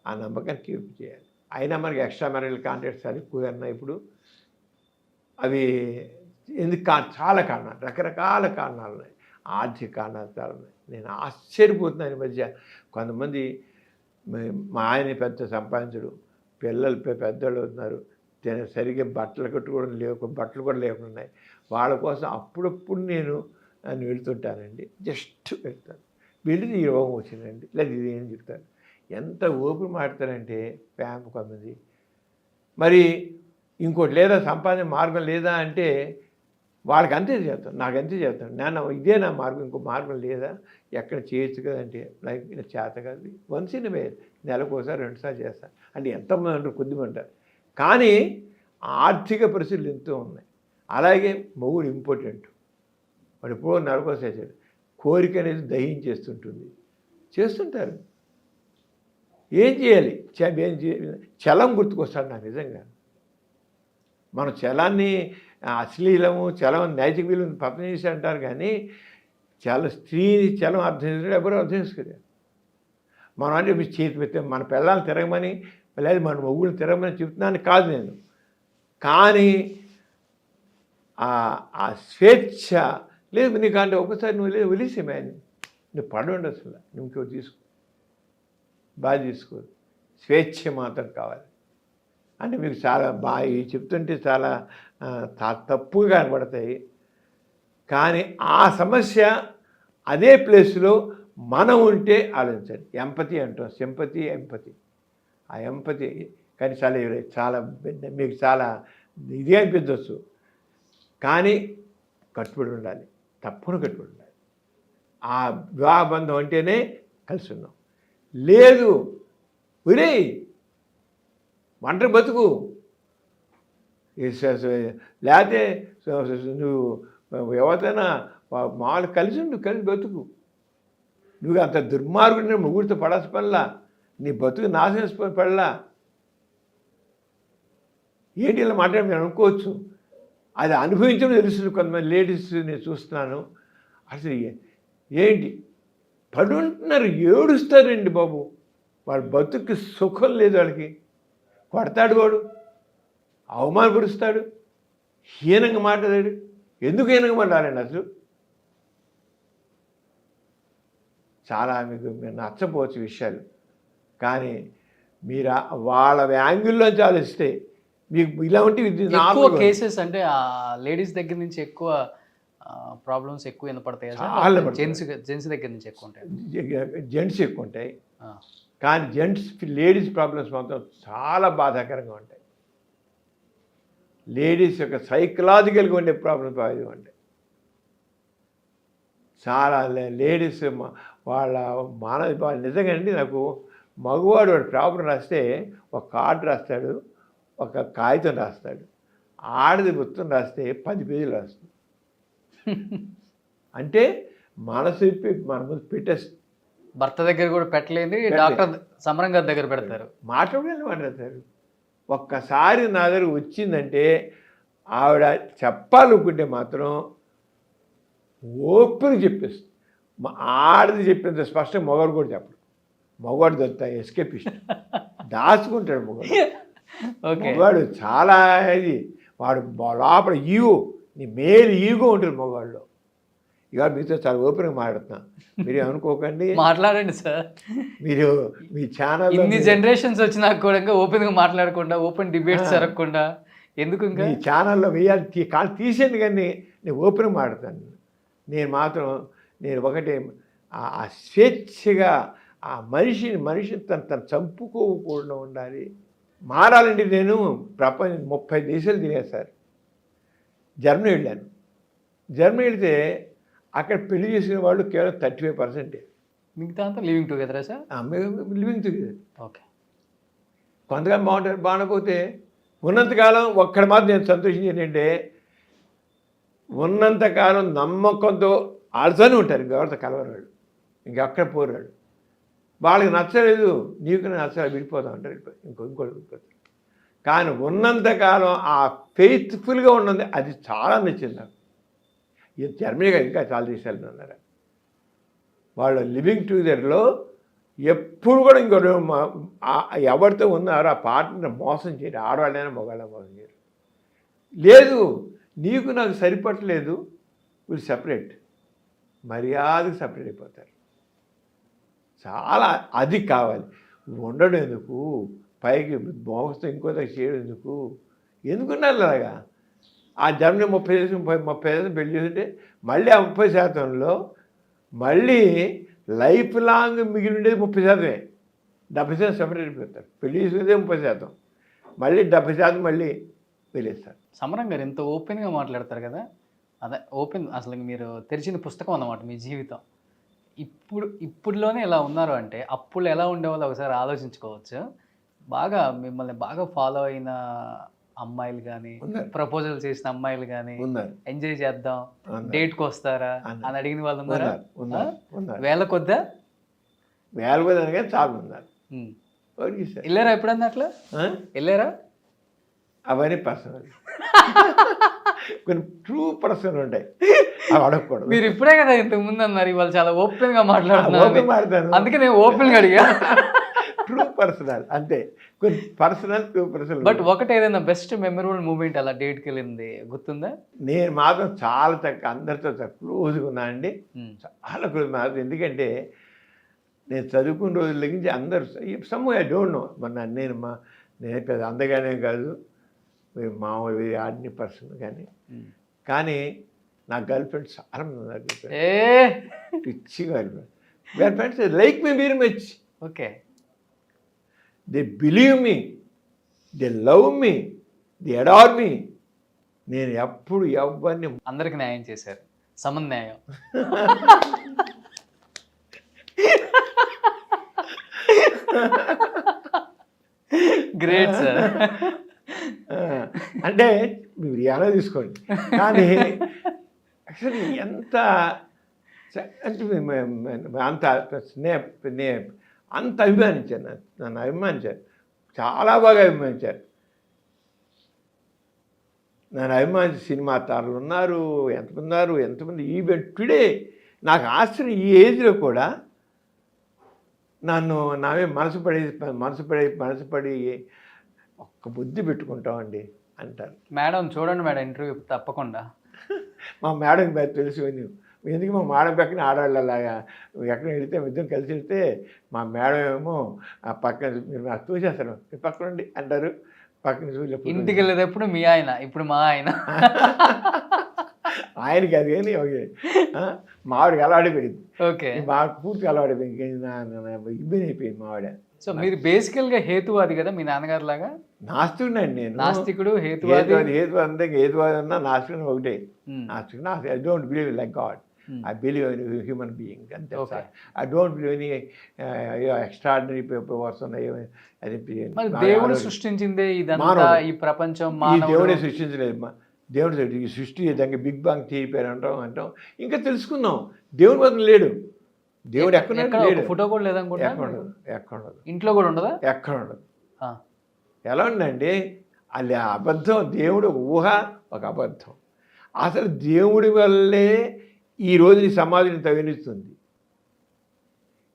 ఆ నమ్మకాన్ని కీప్ చేయాలి. అయినా మనకి ఎక్స్ట్రా మ్యారిటల్ కాంటాక్ట్స్ అని ఎక్కువగా ఇప్పుడు అవి ఎందుకు చాలా కారణాలు, రకరకాల కారణాలు ఉన్నాయి, ఆర్థిక కారణాలు చాలా ఉన్నాయి. నేను ఆశ్చర్యపోతున్నాను. ఈ మధ్య కొంతమంది మా ఆయన పెద్ద సంపాదించడు, పిల్లలు పెద్దోళ్ళు అవుతున్నారు, సరిగ్గా బట్టలు కూడా లేకుండా ఉన్నాయి. వాళ్ళ కోసం అప్పుడప్పుడు నేను వెళ్తుంటానండి, జస్ట్ వెళ్తాను. వెళ్ళి ఈ రోగం వచ్చిందండి, లేదా ఇది ఏం చెప్తాను. ఎంత ఓపిక మాడతారంటే ప్యాంపు కొంతమంది. మరి ఇంకోటి లేదా సంపాదన మార్గం లేదా అంటే వాళ్ళకి అంతే చేస్తాను, నాకు అంతే చేస్తాను. నేను ఇదే నా మార్గం, ఇంకో మార్గం లేదా, ఎక్కడ చేయొచ్చు కదంటే లైక్ ఇలా చేత కాదు. వన్స్ ఇన్ వే, నెలకు ఒకసారి 2 సార్లు చేస్తాను. అంటే ఎంతమంది అంటారు, కొద్దిమంది అంటారు. కానీ ఆర్థిక పరిస్థితులు ఎంతో ఉన్నాయి. అలాగే మొగుడు ఇంపార్టెంట్. వాడు ఎప్పుడో నరకోసేసాడు. కోరిక అనేది దహించేస్తుంటుంది, చేస్తుంటారు. ఏం చేయాలి? చలం గుర్తుకొస్తాడు నాకు నిజంగా. మనం చలాన్ని అశ్లీలము, చలం నైతిక విలువను పతనం చేసి అంటారు, కానీ స్త్రీని చలం అర్థం చేసుకుంటే ఎవరు అర్థం చేసుకోలేదు. మనం అంటే మీ చేతి పెట్టే మన పిల్లల్ని తిరగమని, లేదా మన మొగుళ్ళు తిరగమని చెప్తున్నాను కాదు నేను. కానీ ఆ స్వేచ్ఛ లేదు నీకు. అంటే ఒకసారి నువ్వు లేదు వదిలేసేమే, నువ్వు పడండి, అసలు నువ్వు ఇంకో తీసుకో, బాగా తీసుకోదు. స్వేచ్ఛ మాత్రం కావాలి. అంటే మీకు చాలా బాగా చెప్తుంటే చాలా తప్పుగా కనబడతాయి. కానీ ఆ సమస్య అదే ప్లేస్లో మనం ఉంటే ఆలోచించండి. ఎంపతి అంటాం, సింపతి, ఎంపతి. ఆ ఎంపతి కానీ చాలా మీకు చాలా ఇది అనిపించవచ్చు, కానీ కట్టుబడి ఉండాలి, తప్పని కట్టుబడి ఉండాలి. ఆ వివాహ బంధం అంటేనే కలిసి ఉన్నాం. లేదు ఒరే ఒంటరి బతుకు, లేకపోతే నువ్వు ఎవరితోనా మామూలు కలిసి నువ్వు కలిసి బతుకు. నువ్వు అంత దుర్మార్గుడిని ముగ్గురితో పడాల్సి పడలా, నీ బతుకు నాశనం పడలా. ఏంటి ఇలా మాట్లాడి మీరు అనుకోవచ్చు. అది అనుభవించడం తెలుస్తుంది. కొంతమంది లేడీస్ నేను చూస్తున్నాను, అసలు ఏంటి పడుంటున్నారు, ఏడుస్తారండి బాబు. వాళ్ళ బతుకు సుఖం లేదు. వాళ్ళకి కొడతాడు, వాడు అవమానపరుస్తాడు, హీనంగా మాట్లాడాడు. ఎందుకు హీనంగా మాట్లాడండి అసలు? చాలా మీకు నచ్చపోవచ్చు విషయాలు, కానీ మీరు వాళ్ళ యాంగిల్లోంచి ఆలోచిస్తే మీకు ఇలా ఉంటే ఎక్కువ కేసెస్ అంటే లేడీస్ దగ్గర నుంచి ఎక్కువ ప్రాబ్లమ్స్ ఎక్కువ వినపడతాయి. జెంట్స్ దగ్గర నుంచి ఎక్కువ ఉంటాయి. జెంట్స్ ఎక్కువ ఉంటాయి, కానీ లేడీస్ ప్రాబ్లమ్స్ మాత్రం చాలా బాధాకరంగా ఉంటాయి. లేడీస్ యొక్క సైకలాజికల్గా ఉండే ప్రాబ్లమ్స్ బాగా ఉంటాయి. చాలా లేడీస్ వాళ్ళ వాళ్ళు నిజంగా అండి. నాకు మగవాడు వాడు ప్రాబ్లం రాస్తే ఒక కార్డు రాస్తాడు, ఒక కాగితం రాస్తాడు. ఆడది మొత్తం రాస్తే 10 పేజీలు రాస్తుంది. అంటే మనసు మన ముందు పెట్టేస్తుంది. భర్త దగ్గర కూడా పెట్టలేని డాక్టర్ సమరం గారి దగ్గర పెడతారు, మాట్లాడతారు. ఒక్కసారి నా దగ్గర వచ్చిందంటే ఆవిడ చెప్పాలనుకుంటే మాత్రం ఓపెన్ చెప్పేస్తుంది. ఆడది చెప్పేంత స్పష్టంగా మగవాడు కూడా చెప్పడు. మగవాడు దొరుకుతా ఎస్కేపిస్ట్, దాచుకుంటాడు మగవాడు. మగవాడు చాలా ఇది, వాడు లోపల ఈగో, నీ మేలు ఈగో ఉంటుంది మగవాడిలో. ఇక మీతో చాలా ఓపెన్గా మాట్లాడుతున్నా, మీరు అనుకోకండి. మాట్లాడండి సార్. మీరు మీ ఛానల్ ఇన్ని జనరేషన్స్ వచ్చినాక కూడా ఓపెన్గా మాట్లాడకుండా, ఓపెన్ డిబేట్స్ జరగకుండా ఎందుకు ఇంకా మీ ఛానల్లో వేయాలి తీసేది, కానీ నేను ఓపెన్గా మాట్లాడతాను. నేను ఒకటే ఆ స్వేచ్ఛగా ఆ మనిషిని తను చంపుకోకుండా ఉండాలి. మారాలండి. నేను ప్రపంచం 30 దేశాలు తినేసారు. జర్మనీ వెళ్ళాను. జర్మనీ వెళితే అక్కడ పెళ్లి చేసిన వాళ్ళు కేవలం 35%. మిగతా అంతా లివింగ్ టుగెదరా సార్? Living together. ఓకే. కొంతకాలం బాగుండకపోతే ఉన్నంతకాలం ఒక్కడ మాత్రం నేను సంతోషించి ఏంటంటే, ఉన్నంతకాలం నమ్మకంతో ఆడుతూనే ఉంటారు. ఎవరితో కలవరాడు, ఇంకెక్కడ పోరాడు. వాళ్ళకి నచ్చలేదు, నీకు నచ్చలేదు, విడిపోతాం అంటారు. ఇంకోటి విడిపోతారు. కానీ ఉన్నంతకాలం ఆ ఫెయిత్ఫుల్గా ఉన్నది, అది చాలా నచ్చింది నాకు. జర్మనీగా ఇంకా చాలా దేశాలు ఉన్నారు. వాళ్ళు లివింగ్ టుగెదర్లో ఎప్పుడు కూడా ఎవరితో ఉన్నారో ఆ పార్ట్నర్ మోసం చేయరు. ఆడవాళ్ళైనా మగవాళ్ళైనా మోసం చేయరు. లేదు నీకు నాకు సరిపట్టలేదు, వీళ్ళు సపరేట్, మర్యాదకు సపరేట్ అయిపోతారు. చాలా అది కావాలి. ఉండడం ఎందుకు, పైకి మోసతో ఇంకో దగ్గర చేయడం ఎందుకున్నారు అలాగా? ఆ జర్మనీ 30% పెళ్లి చేస్తుంటే మళ్ళీ ఆ 30%లో మళ్ళీ లైఫ్ లాంగ్ మిగిలి ఉండేది 30%. 70% సపరేట్ అయిపోతారు. పెళ్లి చేసుకునేదే 30%, మళ్ళీ 70% మళ్ళీ వెళ్ళేస్తారు. సమరం గారు ఇంత ఓపెన్గా మాట్లాడతారు కదా, అదే ఓపెన్ అసలు మీరు తెరిచిన పుస్తకం అన్నమాట మీ జీవితం. ఇప్పుడులోనే ఇలా ఉన్నారు అంటే అప్పుడు ఎలా ఉండేవాళ్ళు ఒకసారి ఆలోచించుకోవచ్చు. బాగా మిమ్మల్ని బాగా ఫాలో అయిన అమ్మాయిలు కానీ, ఉన్నారు. ప్రపోజల్ చేసిన అమ్మాయిలు కానీ, ఉన్నారు. ఎంజాయ్ చేద్దాం, ఉన్నారు. డేట్‌కి వస్తారా అని అడిగిన వాళ్ళు ఉన్నారా? ఉన్నారు. ఉన్నారు. వేల కొద్దా? వేల కొద్ది అనగా చాలా ఉన్నారు. Okay sir. వెళ్ళారా ఎప్పుడన్నా అట్లా? వెళ్ళారా? అవన్నీ పర్సనల్. కొన్ని ట్రూ పర్సన్ ఉంటాయి, అవి అడగకూడదు. మీరు ఇప్పుడే కదా ఇంతకు ముందు అన్నారు ఇవాళ చాలా ఓపెన్ గా ఓపెన్ మాట్లాడుతున్నారు. మాట్లాడతాను. అందుకే నేను ఓపెన్ గా అడిగా. ట్రూ పర్సనల్ అంతే, కొన్ని పర్సనల్ ట్రూ పర్సనల్. బట్ ఒకటి ఏదైనా బెస్ట్ మెమరబుల్ మూమెంట్ అలా డేట్కి వెళ్ళింది గుర్తుందా? నేను మాత్రం చాలా తక్కువ, అందరితో క్లోజ్గా ఉన్నా అండి. చాలా క్లోజ్ మాత్రం. ఎందుకంటే నేను చదువుకున్న రోజుల నుంచి అందరూ సమ్ ఐ డోంట్ నో. నేను పెద్ద అందగానే కాదు, మామూలు ఆర్డినరీ పర్సన్ కానీ నా గర్ల్ ఫ్రెండ్స్ చాలా మంది ఉన్నారు. పిచ్చి girlfriends like me very much. Okay. They believe me, they love me, they adore me. నేను ఎప్పుడు ఎవరిని అందరికి న్యాయం చేశారు, సమన్యాయం. Great sir. అంటే మీరు ఎలా తీసుకోండి, కానీ యాక్చువల్లీ ఎంత అంటే అంత అభిమానించారు, నన్ను అభిమానించారు, చాలా బాగా అభిమానించారు. నన్ను అభిమానించి సినిమా తారలు ఉన్నారు, ఎంతమంది ఈవెన్ టుడే నాకు ఆశ్చర్యం. ఈ ఏజ్లో కూడా నన్ను నావే మనసు పడి ఒక్క బుద్ధి పెట్టుకుంటామండి అంటారు. మేడం చూడండి మేడం ఇంటర్వ్యూ తప్పకుండా. మా మేడం తెలుసు, ఎందుకు మా మేడం పక్కన ఆడవాళ్ళలాగా ఎక్కడ వెళితే ఇద్దరం కలిసి వెళ్తే మా మేడం ఏమో ఆ పక్కన మీరు నాకు చూసేస్తారు, పక్కన ఉండి అంటారు. పక్కన చూసి ఇంటికి వెళ్ళేటప్పుడు మీ ఆయన, ఇప్పుడు మా ఆయన. ఆయనకి అది కానీ మావిడికి అలవాడిపోయింది. ఓకే. మాకు పూర్తిగా అలవాడిపోయింది, ఇబ్బంది అయిపోయింది మావిడ. సో మీరు బేసికల్గా హేతువాది కదా మీ నాన్నగారు లాగా? నాస్తికుడండి నేను. నాస్తికుడు, హేతువాది అంతే. హేతువాది అన్నా నాస్తికుడు ఒకటే. నాస్తికుడు I don't believe like god, I believe in human being అంతే. I don't believe any extraordinary powers ఉన్నాయి. అది దేవుడు సృష్టించిందే ఇదంతా, ఈ ప్రపంచం దేవుడే సృష్టించలేదు. దేవుడు ఈ సృష్టి దానికి బిగ్ బాంగ్ థియరీ అంటాం. ఇంకా తెలుసుకుందాం, దేవుడి వద్ద లేడు. దేవుడు ఎక్కడ ఫోటో కూడా లేదనుకుంటా. ఎక్కడ ఇంట్లో కూడా ఉండదా? ఎక్కడ ఉండదు. ఎలా ఉందండి అది అబద్ధం. దేవుడు ఊహ ఒక అబద్ధం. అసలు దేవుడి వల్లే ఈరోజు ఈ సమాజం తగిలిస్తుంది.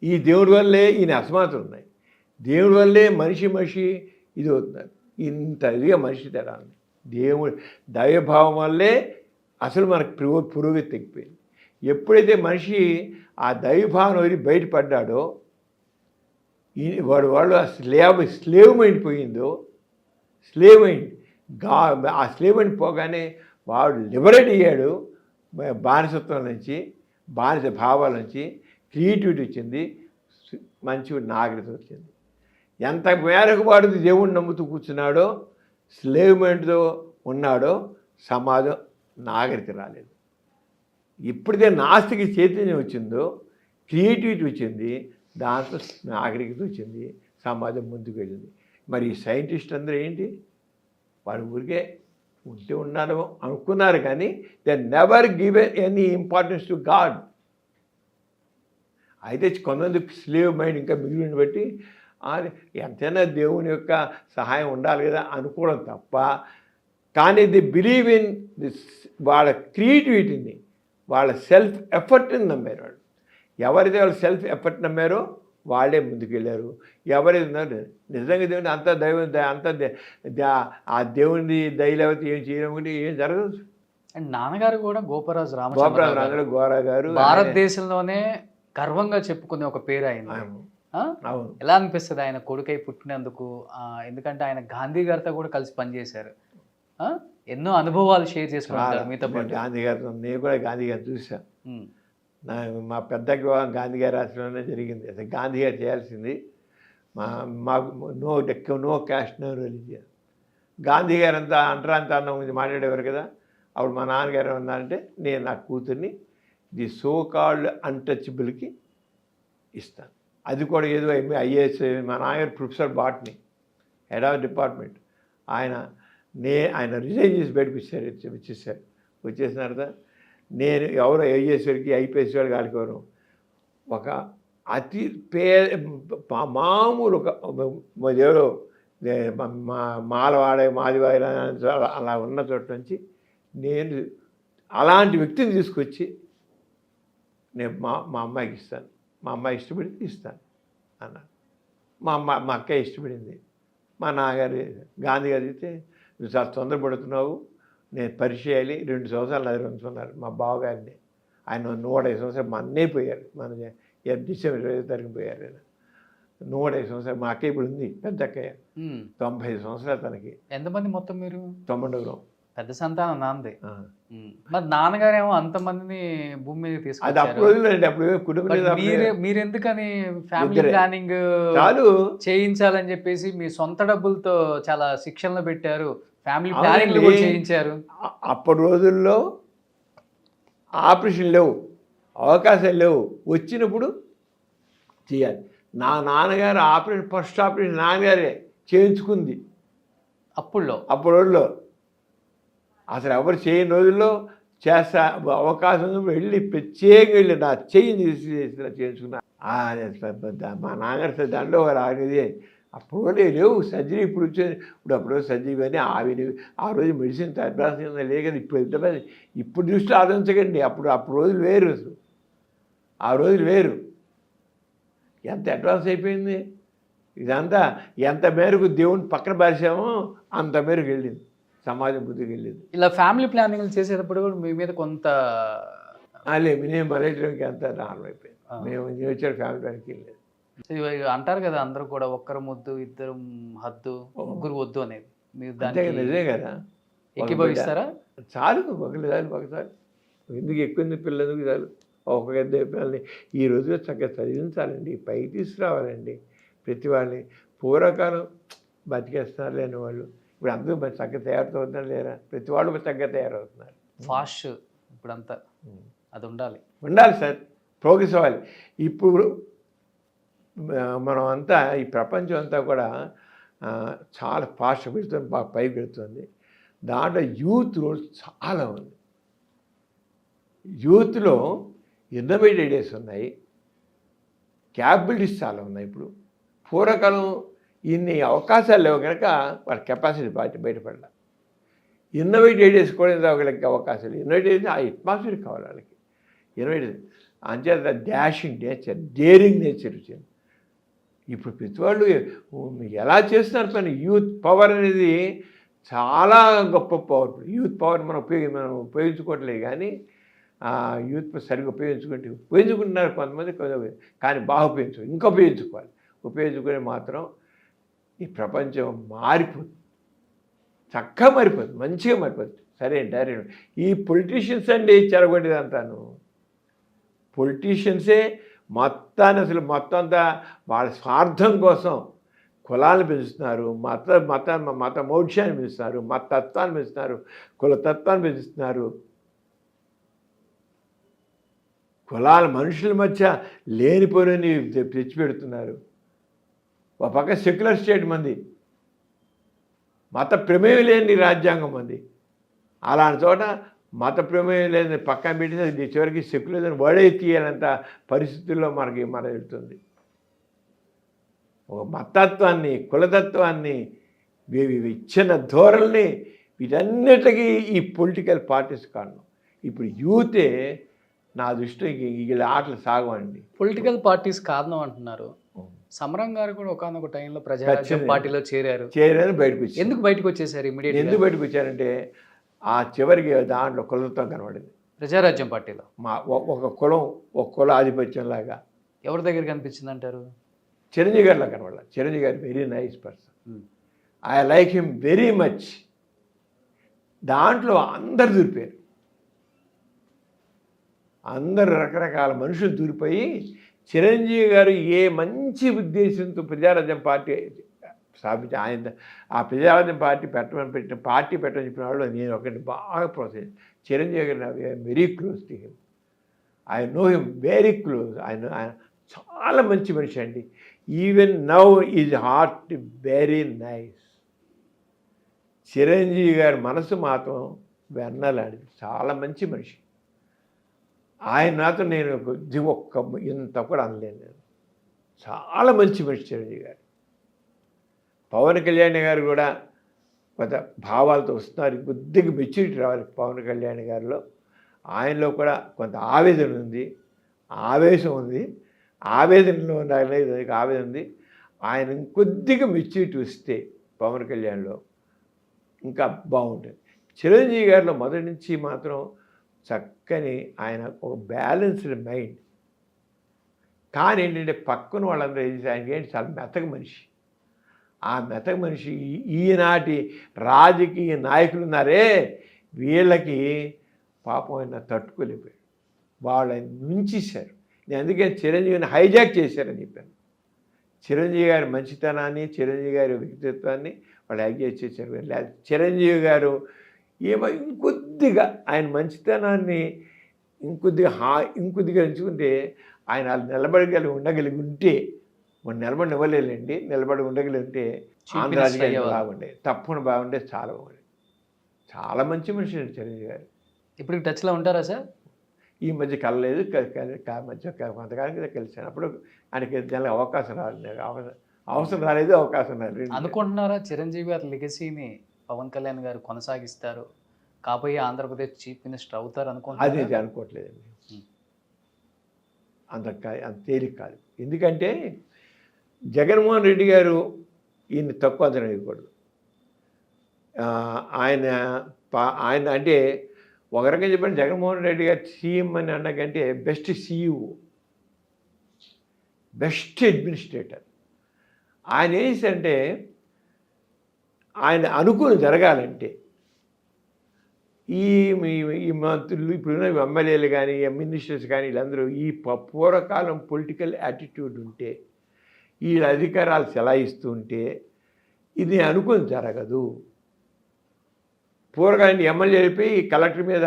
ఈ దేవుడి వల్లే ఈయన అసమానతలు ఉన్నాయి. దేవుడి వల్లే మనిషి ఇది అవుతున్నారు. ఇంత ఇదిగా మనిషి తేడా ఉంది. దేవుడు దైవభావం వల్లే అసలు మనకు పురోగతి తగ్గిపోయింది. ఎప్పుడైతే మనిషి ఆ దైవభావం వదిలి బయటపడ్డాడో, వాడు ఆ స్లేవ్ మైండ్ పోయిందో, స్లేవ్ మైండ్ ఆ స్లేవ్ మైండ్ పోగానే వాడు లిబరేట్ అయ్యాడు. బానిసత్వం నుంచి, బానిస భావాల నుంచి క్రియేటివిటీ వచ్చింది, మంచి నాగరికత వచ్చింది. ఎంత మేరకు వాడు దేవుడిని నమ్ముతూ కూర్చున్నాడో, స్లేవ్ మైండ్తో ఉన్నాడో సమాజం నాగరికత రాలేదు. ఎప్పుడైతే నాస్తికి చైతన్యం వచ్చిందో, క్రియేటివిటీ వచ్చింది, దాంట్లో నాగరికత వచ్చింది, సమాజం ముందుకు వెళ్ళింది. మరి ఈ సైంటిస్ట్ అందరూ ఏంటి, వాడు ఊరికే ఉంటే ఉన్నారో అనుకున్నారు, కానీ they never give any importance to God. అయితే కొంతమంది స్లేవ్ మైండ్ ఇంకా మిగిలిన బట్టి ఎంతైనా దేవుని యొక్క సహాయం ఉండాలి కదా అనుకోవడం తప్ప, కానీ ది బిలీవ్ ఇన్ దిస్ వాళ్ళ క్రియేటివిటీని, వాళ్ళ సెల్ఫ్ ఎఫర్ట్ని నమ్మారు. వాళ్ళు ఎవరైతే వాళ్ళ సెల్ఫ్ ఎఫర్ట్ నమ్మారో వాళ్ళే ముందుకెళ్ళారు. ఎవరైతే నిజంగా దేవుని అంత ఆ దేవుని దయలేకపోతే ఏం చేయడం ఏం జరగదు. అండ్ నాన్నగారు కూడా గోపరాజు గోరా గారు భారతదేశంలోనే గర్వంగా చెప్పుకునే ఒక పేరు ఆయన. అవును. ఎలా అనిపిస్తుంది ఆయన కొడుకై పుట్టినందుకు? ఎందుకంటే ఆయన గాంధీ గారితో కూడా కలిసి పనిచేశారు, ఎన్నో అనుభవాలు షేర్ చేసుకుంటారు మీతో పాటు. గాంధీ గారితో నేను కూడా గాంధీ గారిని చూసాను. మా పెద్ద వివాహం గాంధీ గారి ఆశ్రమంలోనే జరిగింది. అసలు గాంధీ గారు చేయాల్సింది మాకు no caste no religion. Gandhi గారు అంతా అంటరాంతరం గురించి మాట్లాడేవారు కదా, అప్పుడు మా నాన్నగారు ఏమన్నారంటే నేను నా కూతుర్ని ది సో కాల్డ్ అన్టచబుల్కి ఇస్తాను. అది కూడా ఏదో ఐఏఎస్. మా నాన్నగారు professor botany, head of department. ఆయన రిజైన్ చేసి బయటకు వచ్చేసారు. వచ్చేసిన తర్వాత నేను ఎవరో ఐఏఎస్ వారికి ఐపీఎస్ వారికి కాలికోరు ఒక అతి మామూలు ఒక ఎవరో మాలవాడే మాదివాడ అలా ఉన్న చోట నుంచి నేను అలాంటి వ్యక్తిని తీసుకొచ్చి నేను మా అమ్మాయికి ఇస్తాను, మా అమ్మాయి ఇష్టపడింది ఇస్తాను అన్నాను. మా అక్క ఇష్టపడింది. మా నాన్నగారు గాంధీ గారు అయితే నువ్వు చాలా తొందరపడుతున్నావు, నేను పరిచయాలి 2 సంవత్సరాలు అది ఉంచుకున్నారు మా బావగారిని. ఆయన 105 సంవత్సరాలు మా అన్నయ్య పోయారు. మన డిసెంబర్ 20వ తారీఖు పోయారు ఆయన. 105 సంవత్సరాలు. మా అక్క ఇప్పుడు ఉంది, పెద్ద అక్కయ్య, 95 సంవత్సరాలు తనకి. ఎంతమంది మొత్తం మీరు? 90. పెద్ద సంతానం నాన్నది. మరి నాన్నగారేమో అంతమందిని భూమి మీద అది తీసుకొచ్చారు. అప్పుడు రోజులండి. అప్పుడు కుటుంబం మీరు ఎందుకని ఫ్యామిలీ ప్లానింగ్ చాలు చేయించాలని చెప్పేసి మీ సొంత డబ్బులతో చాలా శిక్షణలు పెట్టారు, ఫ్యామిలీ ప్లానింగ్ కూడా చేయించారు. అప్పటి రోజుల్లో ఆపరేషన్ లేవు, అవకాశాలు లేవు. వచ్చినప్పుడు చేయాలి. నా నాన్నగారు ఆపరేషన్, ఫస్ట్ ఆపరేషన్ నాన్నగారే చేయించుకుంది అప్పటి రోజుల్లో. అసలు ఎవరు చేయని రోజుల్లో చేస్తా అవకాశం వెళ్ళి ప్రత్యేకంగా వెళ్ళి నా చెయ్యి చేయించుకున్నా. మా నాన్నగారు దాంట్లో ఆగేది. అప్పుడు లేవు సర్జరీ. అప్పుడు సర్జరీ అని ఆ రోజు మెడిసిన్ అడ్వాన్స్ లేదు కదా. ఇప్పుడు దృష్టి ఆలోచించకండి. అప్పుడు రోజులు వేరు. అసలు ఆ రోజులు వేరు. ఎంత అడ్వాన్స్ అయిపోయింది ఇదంతా. ఎంత మేరకు దేవుని పక్కన పరిచామో అంత మేరకు వెళ్ళింది, సమాజం బుద్ధికి వెళ్ళింది. ఇలా ఫ్యామిలీ ప్లానింగ్ చేసేటప్పుడు కూడా మీ మీద కొంత మేము మరేయడానికి అంత నార్మల్ అయిపోయింది. మేము వచ్చారు ఫ్యామిలీ ప్లానింగ్కి వెళ్ళలేదు. అంటారు కదా అందరూ కూడా ఒక్కరు ముద్దు, ఇద్దరు హద్దు, ముగ్గురు వద్దు అనేది. మీరు దానికి నిజమే కదా. ఏకీభవిస్తారా? చాలు, ఒకసారి ఎందుకు ఎక్కువ పిల్లలు ఎందుకు చాలు. ఒక పిల్లల్ని ఈ రోజులో చక్కగా చదివించాలండి, పైకి తీసుకురావాలండి. ప్రతి వాళ్ళని పూర్వకాలం బతికేస్తున్నారు లేని వాళ్ళు ఇప్పుడు అందరూ చక్కగా తయారవుతున్నారు లేరా? ప్రతి వాళ్ళు చక్కగా తయారవుతున్నారు. ఫాస్ట్ ఇప్పుడంతా అది ఉండాలి సార్, ప్రోగ్రెస్ అవ్వాలి. ఇప్పుడు మనం అంతా ఈ ప్రపంచం అంతా కూడా చాలా ఫాస్ట్ పెడుతుంది, బాగా పైకి పెడుతుంది. దాంట్లో యూత్ రోల్ చాలా ఉంది. యూత్లో ఇన్నోవేటివ్ ఐడియాస్ ఉన్నాయి, క్యాపబిలిటీస్ చాలా ఉన్నాయి. ఇప్పుడు పూర్వకాలం ఇన్ని అవకాశాలు లేవు కనుక వాళ్ళ కెపాసిటీ బయటపడాలి. ఇన్నోవేటివ్ ఐడియాస్ కూడా వాళ్ళకి అవకాశాలు. ఇన్నోవేటివ్ ఆ అట్మాస్ఫియర్ కావాలి వాళ్ళకి. ఇన్నోవేటివ్ అంచేత డాషింగ్ నేచర్, డేరింగ్ నేచర్ వచ్చింది. ఇప్పుడు ప్రతి వాళ్ళు ఎలా చేస్తున్నారు పని. యూత్ పవర్ అనేది చాలా గొప్ప పవర్. యూత్ పవర్ మనం ఉపయోగించుకోవట్లేదు కానీ యూత్ సరిగ్గా ఉపయోగించుకుంటున్నారు కొంతమంది, కానీ బాగా ఇంకా ఉపయోగించుకుని మాత్రం ఈ ప్రపంచం మారిపోతుంది, చక్కగా మారిపోతుంది, మంచిగా మారిపోతుంది. సరే డైరెక్ట్ ఈ పొలిటీషియన్స్ అండి చెరగొట్టేదంతాను. పొలిటీషియన్సే మొత్తం అంతా వాళ్ళ స్వార్థం కోసం కులాలను పెంచుతున్నారు, మత మౌఢ్యాన్ని పెంచుతున్నారు, మతత్వాన్ని పెంచుతున్నారు, కులతత్వాన్ని పెంచుతున్నారు. కులాల మనుషుల మధ్య లేనిపోయినని తెచ్చిపెడుతున్నారు. ఒక పక్క సెక్యులర్ స్టేట్ మంది, మత ప్రమేయం లేని రాజ్యాంగం మంది. అలాంటి చోట మత ప్రమేయం లేని పక్కన పెట్టి చివరికి సెక్యులర్ వర్డే తీయాలంత పరిస్థితుల్లో మనకి వెళ్తుంది. ఒక మతత్వాన్ని, కులతత్వాన్ని, విచ్ఛిన్న ధోరణిని, వీటన్నిటికీ ఈ పొలిటికల్ పార్టీస్ కారణం. ఇప్పుడు యూతే నా దృష్టికి వీళ్ళ ఆటలు సాగవండి. పొలిటికల్ పార్టీస్ కారణం అంటున్నారు. సమరం గారు కూడా ఒకనొక టైంలో ప్రజారాజ్యం పార్టీలో చేరారు. బయటకు వచ్చి ఎందుకు బయటకు వచ్చేసారు? ఇమీడియట్ ఎందుకు బయటకు వచ్చారంటే ఆ చివరికి దాంట్లో కులతత్వం కనబడింది ప్రజారాజ్యం పార్టీలో. ఒక కుల ఆధిపత్యంలాగా ఎవరి దగ్గర కనిపించింది అంటారు? చిరంజీవి గారిలో కనబడాలి. చిరంజీవి గారు very nice person, I like him very much. దాంట్లో అందరు దూరిపోయారు, అందరు రకరకాల మనుషులు దూరిపోయి చిరంజీవి గారు ఏ మంచి ఉద్దేశంతో ప్రజారాజ్యం పార్టీ స్థాపించి ఆయన ఆ ప్రజారాజ్యం పార్టీ పెట్టమని చెప్పిన వాళ్ళు నేను ఒకరిని బాగా ప్రోత్సహించాను. చిరంజీవి గారు very close to him. I know him very close. ఆయన చాలా మంచి మనిషి అండి. Even now is heart very nice. Chiranjeevi గారి మనసు మాత్రం వెన్నలాంటిది, చాలా మంచి మనిషి. ఆయన నాతో నేను ఇంత కూడా అనలేను. నేను చాలా మంచి మనిషి చిరంజీవి గారు. పవన్ కళ్యాణ్ గారు కూడా కొంత భావాలతో వస్తున్నారు. కొద్దిగా మెచ్యూరిటీ రావాలి పవన్ కళ్యాణ్ గారిలో. ఆయనలో కూడా కొంత ఆవేదన ఉంది, ఆవేశం ఉంది. ఆవేదనలో అనేది ఆవేదన ఉంది. ఆయన కొద్దిగా మెచ్యూరిటీ వస్తే పవన్ కళ్యాణ్లో ఇంకా బాగుంటుంది. చిరంజీవి గారిలో మొదటి నుంచి మాత్రం చక్కని ఆయన ఒక బ్యాలెన్స్డ్ మైండ్. కానీ ఏంటంటే పక్కన వాళ్ళందరూ ఆయనకి ఏంటి చాలా మెతక మనిషి. ఆ మెతక మనిషి ఈనాటి రాజకీయ నాయకులు ఉన్నారే, వీళ్ళకి పాపం ఆయన తట్టుకోలేకపోయాడు. వాళ్ళు ఆయన నుంచేశారు. నేను అందుకని చిరంజీవిని హైజాక్ చేశారని చెప్పాను. చిరంజీవి గారి మంచితనాన్ని, చిరంజీవి గారి వ్యక్తిత్వాన్ని వాళ్ళు హైజాక్ చేశారు. లేదా చిరంజీవి గారు ఇంకొద్దిగా ఆయన మంచితనాన్ని ఇంకొద్దిగా ఎంచుకుంటే ఆయన ఉండగలిగి ఉంటే మనం నిలబడి ఇవ్వలేదండి. నిలబడి ఉండగలిగి ఉంటే ఆంధ్రాజకీయ బాగుండే, తప్పకుండా బాగుండే, చాలా బాగుండే. చాలా మంచి మనిషి అండి చిరంజీవి గారు. ఇప్పుడు టచ్లో ఉంటారా సార్? ఈ మధ్య కలలేదు, మధ్య కొంతకాలం కింద కలిసాను. అప్పుడు ఆయనకి దానికి అవకాశం రాలేదు, అవసరం రాలేదు, అవకాశం రాలేదు. అనుకుంటున్నారా చిరంజీవి గారి లెగసీని పవన్ కళ్యాణ్ గారు కొనసాగిస్తారు, కాబోయే ఆంధ్రప్రదేశ్ చీఫ్ మినిస్టర్ అవుతారు అనుకుంటున్నారు? అది అనుకోవట్లేదండి. అంత తేలిక కాదు. ఎందుకంటే జగన్మోహన్ రెడ్డి గారు ఈయన తక్కువ అంచనా వేయకూడదు. ఆయన అంటే ఒక రకంగా చెప్పండి, జగన్మోహన్ రెడ్డి గారు సీఎం అని అన్నకంటే బెస్ట్ సీఈఓ, బెస్ట్ అడ్మినిస్ట్రేటర్. ఆయన ఏం చేశారంటే ఆయన అనుకూలం జరగాలంటే ఈ మంత్రులు ఇప్పుడున్న ఎమ్మెల్యేలు కానీ మినిస్టర్స్ కానీ వీళ్ళందరూ ఈ పూర్వకాలం పొలిటికల్ యాటిట్యూడ్ ఉంటే, వీళ్ళ అధికారాలు చెలాయిస్తూ ఉంటే ఇది అనుకూలం జరగదు. పూర్వకాలం ఎమ్మెల్యే అయిపోయి కలెక్టర్ మీద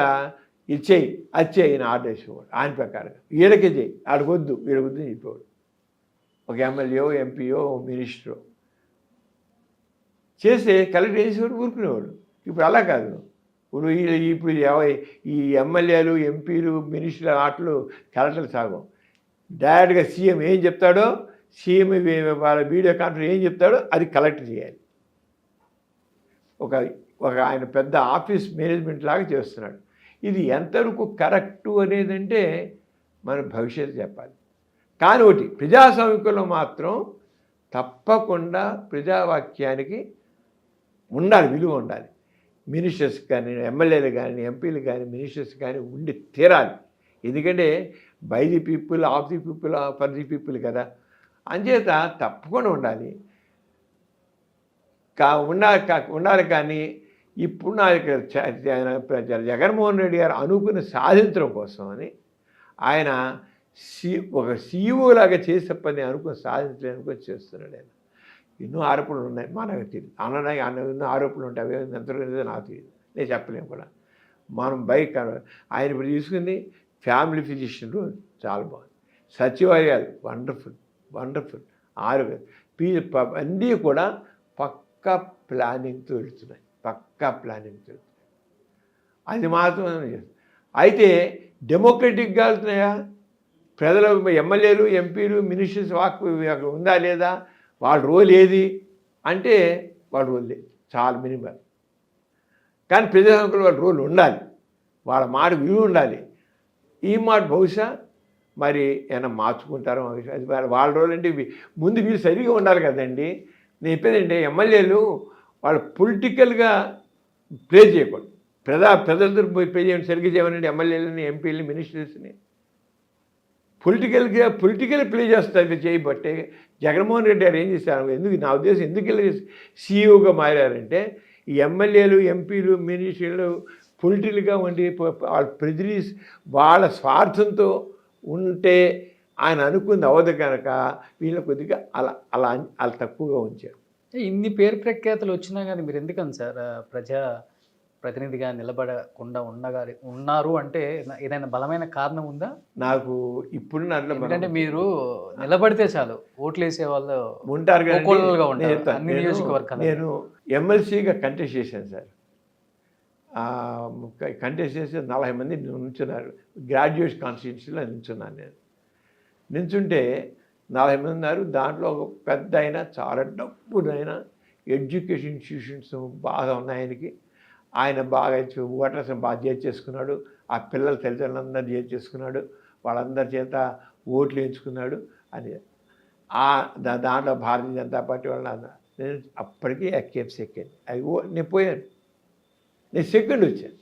ఇచ్చేయి అచ్చేయి అని ఆర్డర్ వేసేవాడు. ఆయన ప్రకారంగా వీళ్ళకే చేయి, ఆడకొద్దు వీడకొద్దు అని చెప్పేవాడు. ఒక ఎమ్మెల్యేయో ఎంపీయో మినిస్టరో చేస్తే కలెక్టర్ వేసేవాడు, ఊరుకునేవాడు. ఇప్పుడు అలా కాదు. ఇప్పుడు ఈ ఎమ్మెల్యేలు ఎంపీలు మినిస్టర్ల ఆటలు కలెక్టర్లు సాగం. డైరెక్ట్గా సీఎం ఏం చెప్తాడో, సీఎం వాళ్ళ వీడియో కాన్ఫరెన్స్ ఏం చెప్తాడో అది కలెక్టర్ చేయాలి. ఒక ఆయన పెద్ద ఆఫీస్ మేనేజ్మెంట్ లాగా చేస్తున్నాడు. ఇది ఎంతవరకు కరెక్టు అనేదంటే మన భవిష్యత్తు చెప్పాలి. కానీ ఒకటి ప్రజాస్వామికంలో మాత్రం తప్పకుండా ప్రజావాక్యానికి ఉండాలి, విలువ ఉండాలి. మినిస్టర్స్ కానీ ఎమ్మెల్యేలు కానీ ఎంపీలు కానీ మినిస్టర్స్ కానీ ఉండి తీరాలి. ఎందుకంటే by the people, of the people, for the people కదా. అంచేత తప్పకుండా ఉండాలి. ఉండాలి కానీ ఇప్పుడు జగన్మోహన్ రెడ్డి గారు అనుకుని సాధించడం కోసం అని ఆయన ఒక సీఈఓ లాగా చేసే పని అనుకుని సాధించడానికి చేస్తున్నాడు. ఆయన ఎన్నో ఆరోపణలు ఉన్నాయి, మనకు తెలియదు. అనడానికి ఎన్నో ఆరోపణలు ఉంటాయి, అవి ఎంత నాకు తెలియదు, నేను చెప్పలేము కూడా. మనం ఆయన ఇప్పుడు తీసుకుంది ఫ్యామిలీ ఫిజిషియన్ రోల్ చాలా బాగుంది. సచివాలయాలు వండర్ఫుల్, అన్నీ కూడా పక్కా ప్లానింగ్తో వెళ్తున్నాయి, అది మాత్రం. అయితే డెమోక్రటిక్గా వెళ్తున్నాయా ప్రజల ఎమ్మెల్యేలు ఎంపీలు మినిస్టర్స్ వాక్ ఉందా లేదా, వాళ్ళ రోల్ ఏది అంటే వాళ్ళ రోల్ లేదు, చాలా మినిమం. కానీ ప్రజాస్వామ్యంలో వాళ్ళ రోల్ ఉండాలి, వాళ్ళ మాట విలువ ఉండాలి. ఈ మాట బహుశా మరి ఏమైనా మార్చుకుంటారో అది వాళ్ళ రోల్. అంటే ముందు వీళ్ళు సరిగా ఉండాలి కదండి. నేను చెప్పేదంటే ఎమ్మెల్యేలు వాళ్ళు పొలిటికల్గా ప్లే చేయకూడదు. ప్రజలతో ప్లే చేయండి, సరిగ్గా చేయమనండి ఎమ్మెల్యేలని ఎంపీలని మినిస్టర్స్ని. పొలిటికల్ ప్లే చేస్తారు చేయబట్టే జగన్మోహన్ రెడ్డి గారు ఏం చేశారు, నా ఉద్దేశం ఎందుకు సీఈఓగా మారారంటే ఈ ఎమ్మెల్యేలు ఎంపీలు మినిస్టర్లు పొలిటికల్గా ఉండి వాళ్ళ స్వార్థంతో ఉంటే ఆయన అనుకుంది అవ్వదు కనుక వీళ్ళు కొద్దిగా అలా తక్కువగా ఉంచారు. ఇన్ని పేరు ప్రఖ్యాతులు వచ్చినా కానీ మీరు ఎందుకని సార్ ప్రజా ప్రతినిధిగా నిలబడకుండా ఉన్నారు అంటే ఏదైనా బలమైన కారణం ఉందా? నాకు ఇప్పుడు ఎందుకంటే మీరు నిలబడితే చాలు ఓట్లు వేసే వాళ్ళు ఉంటారు కానీ కోకొల్లలుగా ఉంటారు అన్ని నియోజకవర్గాలు. నేను ఎమ్మెల్సీగా కంటెస్ట్ చేశాను సార్. కంటెస్ట్ చేసి 40 మంది నిల్చున్నారు. గ్రాడ్యుయేట్ కాన్స్టిట్యూన్సీలో నిల్చున్నాను నేను. నిల్చుంటే 40 మంది ఉన్నారు. దాంట్లో ఒక పెద్ద అయినా చాలా డబ్బునైనా ఎడ్యుకేషన్ ఇన్స్టిట్యూషన్స్ బాగా ఉన్నాయి ఆయనకి. ఆయన బాగా ఓటర్స్ని బాగా చేర్చేసుకున్నాడు. ఆ పిల్లల తల్లిదండ్రులందరూ చేర్చేసుకున్నాడు. వాళ్ళందరి చేత ఓట్లు వేయించుకున్నాడు. అది దాంట్లో భారతీయ జనతా పార్టీ వాళ్ళ నేను అప్పటికీ ఎక్కేం సెకండ్ అది నేను పోయాను. నేను సెకండ్ వచ్చాను.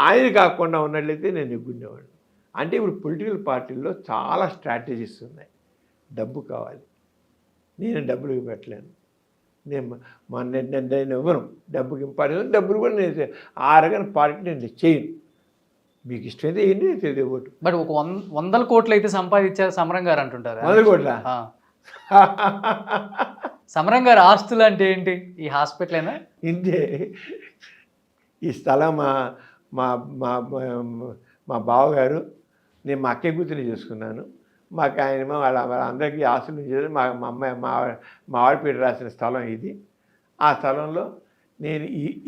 ఆయన కాకుండా ఉన్నట్లయితే నేను నెగ్గుండేవాడిని. అంటే ఇప్పుడు పొలిటికల్ పార్టీల్లో చాలా స్ట్రాటజీస్ ఉన్నాయి. డబ్బు కావాలి, నేను డబ్బులు పెట్టలేను, నేను ఇవ్వను, డబ్బుకి ఇంపార్టెంట్, డబ్బులు కూడా నేను ఆ రకమైన పార్టీ నేను చేయను. మీకు ఇష్టమైతే ఏంటి తెలియదు ఓటు. బట్ ఒక 100 కోట్లు అయితే సంపాదించారు సమరం గారు అంటుంటారు. 100 కోట్ల సమరం గారు ఆస్తులు అంటే ఏంటి? ఈ హాస్పిటలేనా? ఇంతే. ఈ స్థలం మా మా మా బావగారు, నేను మా అక్కయ్య కూతురిని చేసుకున్నాను. మాకు ఆయన వాళ్ళందరికీ ఆస్తులు చేసి మా అమ్మాయి మా ఆడపీట రాసిన స్థలం ఇది. ఆ స్థలంలో నేను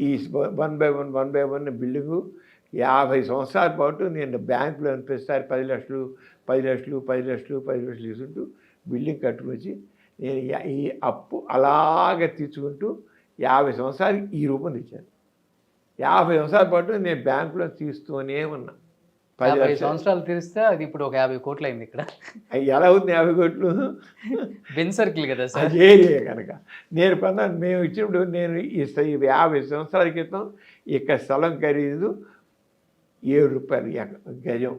ఈ 1 బై 1 బిల్డింగు 50 సంవత్సరాల పాటు నేను బ్యాంకులో ప్రతిసారి 10 లక్షలు 10 లక్షలు 10 లక్షలు 10 లక్షలు తీసుకుంటూ బిల్డింగ్ కట్టుకొచ్చి నేను ఈ అప్పు అలాగే తీర్చుకుంటూ 50 సంవత్సరాలు ఈ రూపం తెచ్చాను. 50 సంవత్సరాల పాటు నేను బ్యాంకులో తీస్తూనే ఉన్నా. 10 సంవత్సరాలు తీరిస్తే అది ఇప్పుడు ఒక 50 కోట్లు అయింది. ఇక్కడ ఎలా అవుతుంది 50 కోట్లు? బెన్ సర్కిల్ కదా సార్. ఏరియా కనుక నేను మేము ఇచ్చినప్పుడు నేను ఈ 50 సంవత్సరాల క్రితం ఇక్కడ స్థలం ఖరీదు 7 రూపాయలు గజం.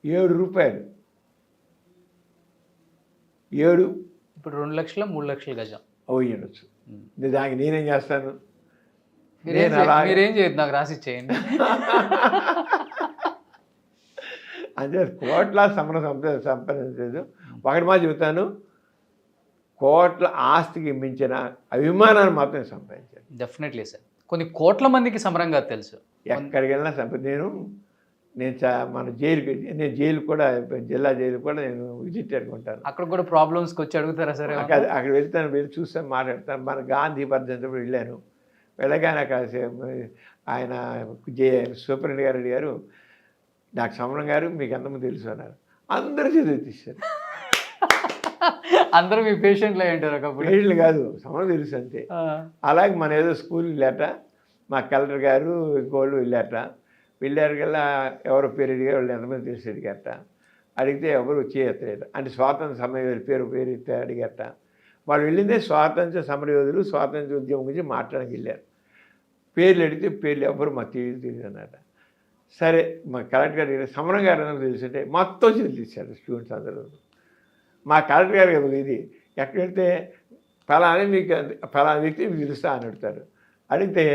7 రూపాయలు. 7 ఇప్పుడు 2 లక్షలు 3 లక్షల గజం అయ్యొచ్చు. దానికి నేనేం చేస్తాను? మీరేం చేయదు, నాకు రాసి ఇచ్చేయండి. అంటే కోట్ల సంపాదించలేదు. ఒకటి మా చెబుతాను, కోట్ల ఆస్తికి మించిన అభిమానాన్ని మాత్రం సంపాదించాను. Definitely sir. కొన్ని కోట్ల మందికి సమరం గారు తెలుసు. ఎక్కడికి వెళ్ళినా మన జైలు కూడా, జిల్లా జైలు కూడా నేను విజిట్ అనుకుంటాను. అక్కడ కూడా ప్రాబ్లమ్స్కి వచ్చి అడుగుతారా సరే? అక్కడ వెళ్తాను, వెళ్ళి చూస్తాను, మాట్లాడతాను. మన గాంధీ వర్ధంతిప్పుడు వెళ్ళాను. వెళ్ళగానే అక్కడ ఆయన సూపరింటెండెంట్ గారు నాకు సమరం గారు మీకు ఎంతమంది తెలుసు అన్నారు. అందరూ చదివి తీశారు. అందరూ మీ పేషెంట్లు అయి ఉంటారు. ఒకప్పుడు పేషెంట్లు కాదు, సమరం తెలుసు అంతే. అలాగే మన ఏదో స్కూల్ వెళ్ళాట, మా కలెక్టర్ గారు ఇంకోళ్ళు వెళ్ళారు కల్లా ఎవరో పేరు అడిగారు, వాళ్ళు ఎంతమంది తెలిసి అడిగారట. అడిగితే ఎవరు చేయట్లేదు. అంటే స్వాతంత్ర సమరయోధులు పేరు అడిగారట. వాళ్ళు వెళ్ళిందే స్వాతంత్ర సమరయోధులు, స్వాతంత్ర ఉద్యమం గురించి మాట్లాడడానికి వెళ్ళారు. పేర్లు అడిగితే పేర్లు ఎవరు మాకు తెలియదు అన్నమాట. సరే మా కలెక్టర్ గారు సమరం గారు అన్నది తెలుసుంటే మొత్తం తీశారు స్టూడెంట్స్ అందరూ. మా కలెక్టర్ గారు కదా ఇది ఎక్కడ వెళ్తే ఫలానా వ్యక్తి మీకు తెలుస్తా అని అడుగుతారు. అడిగితే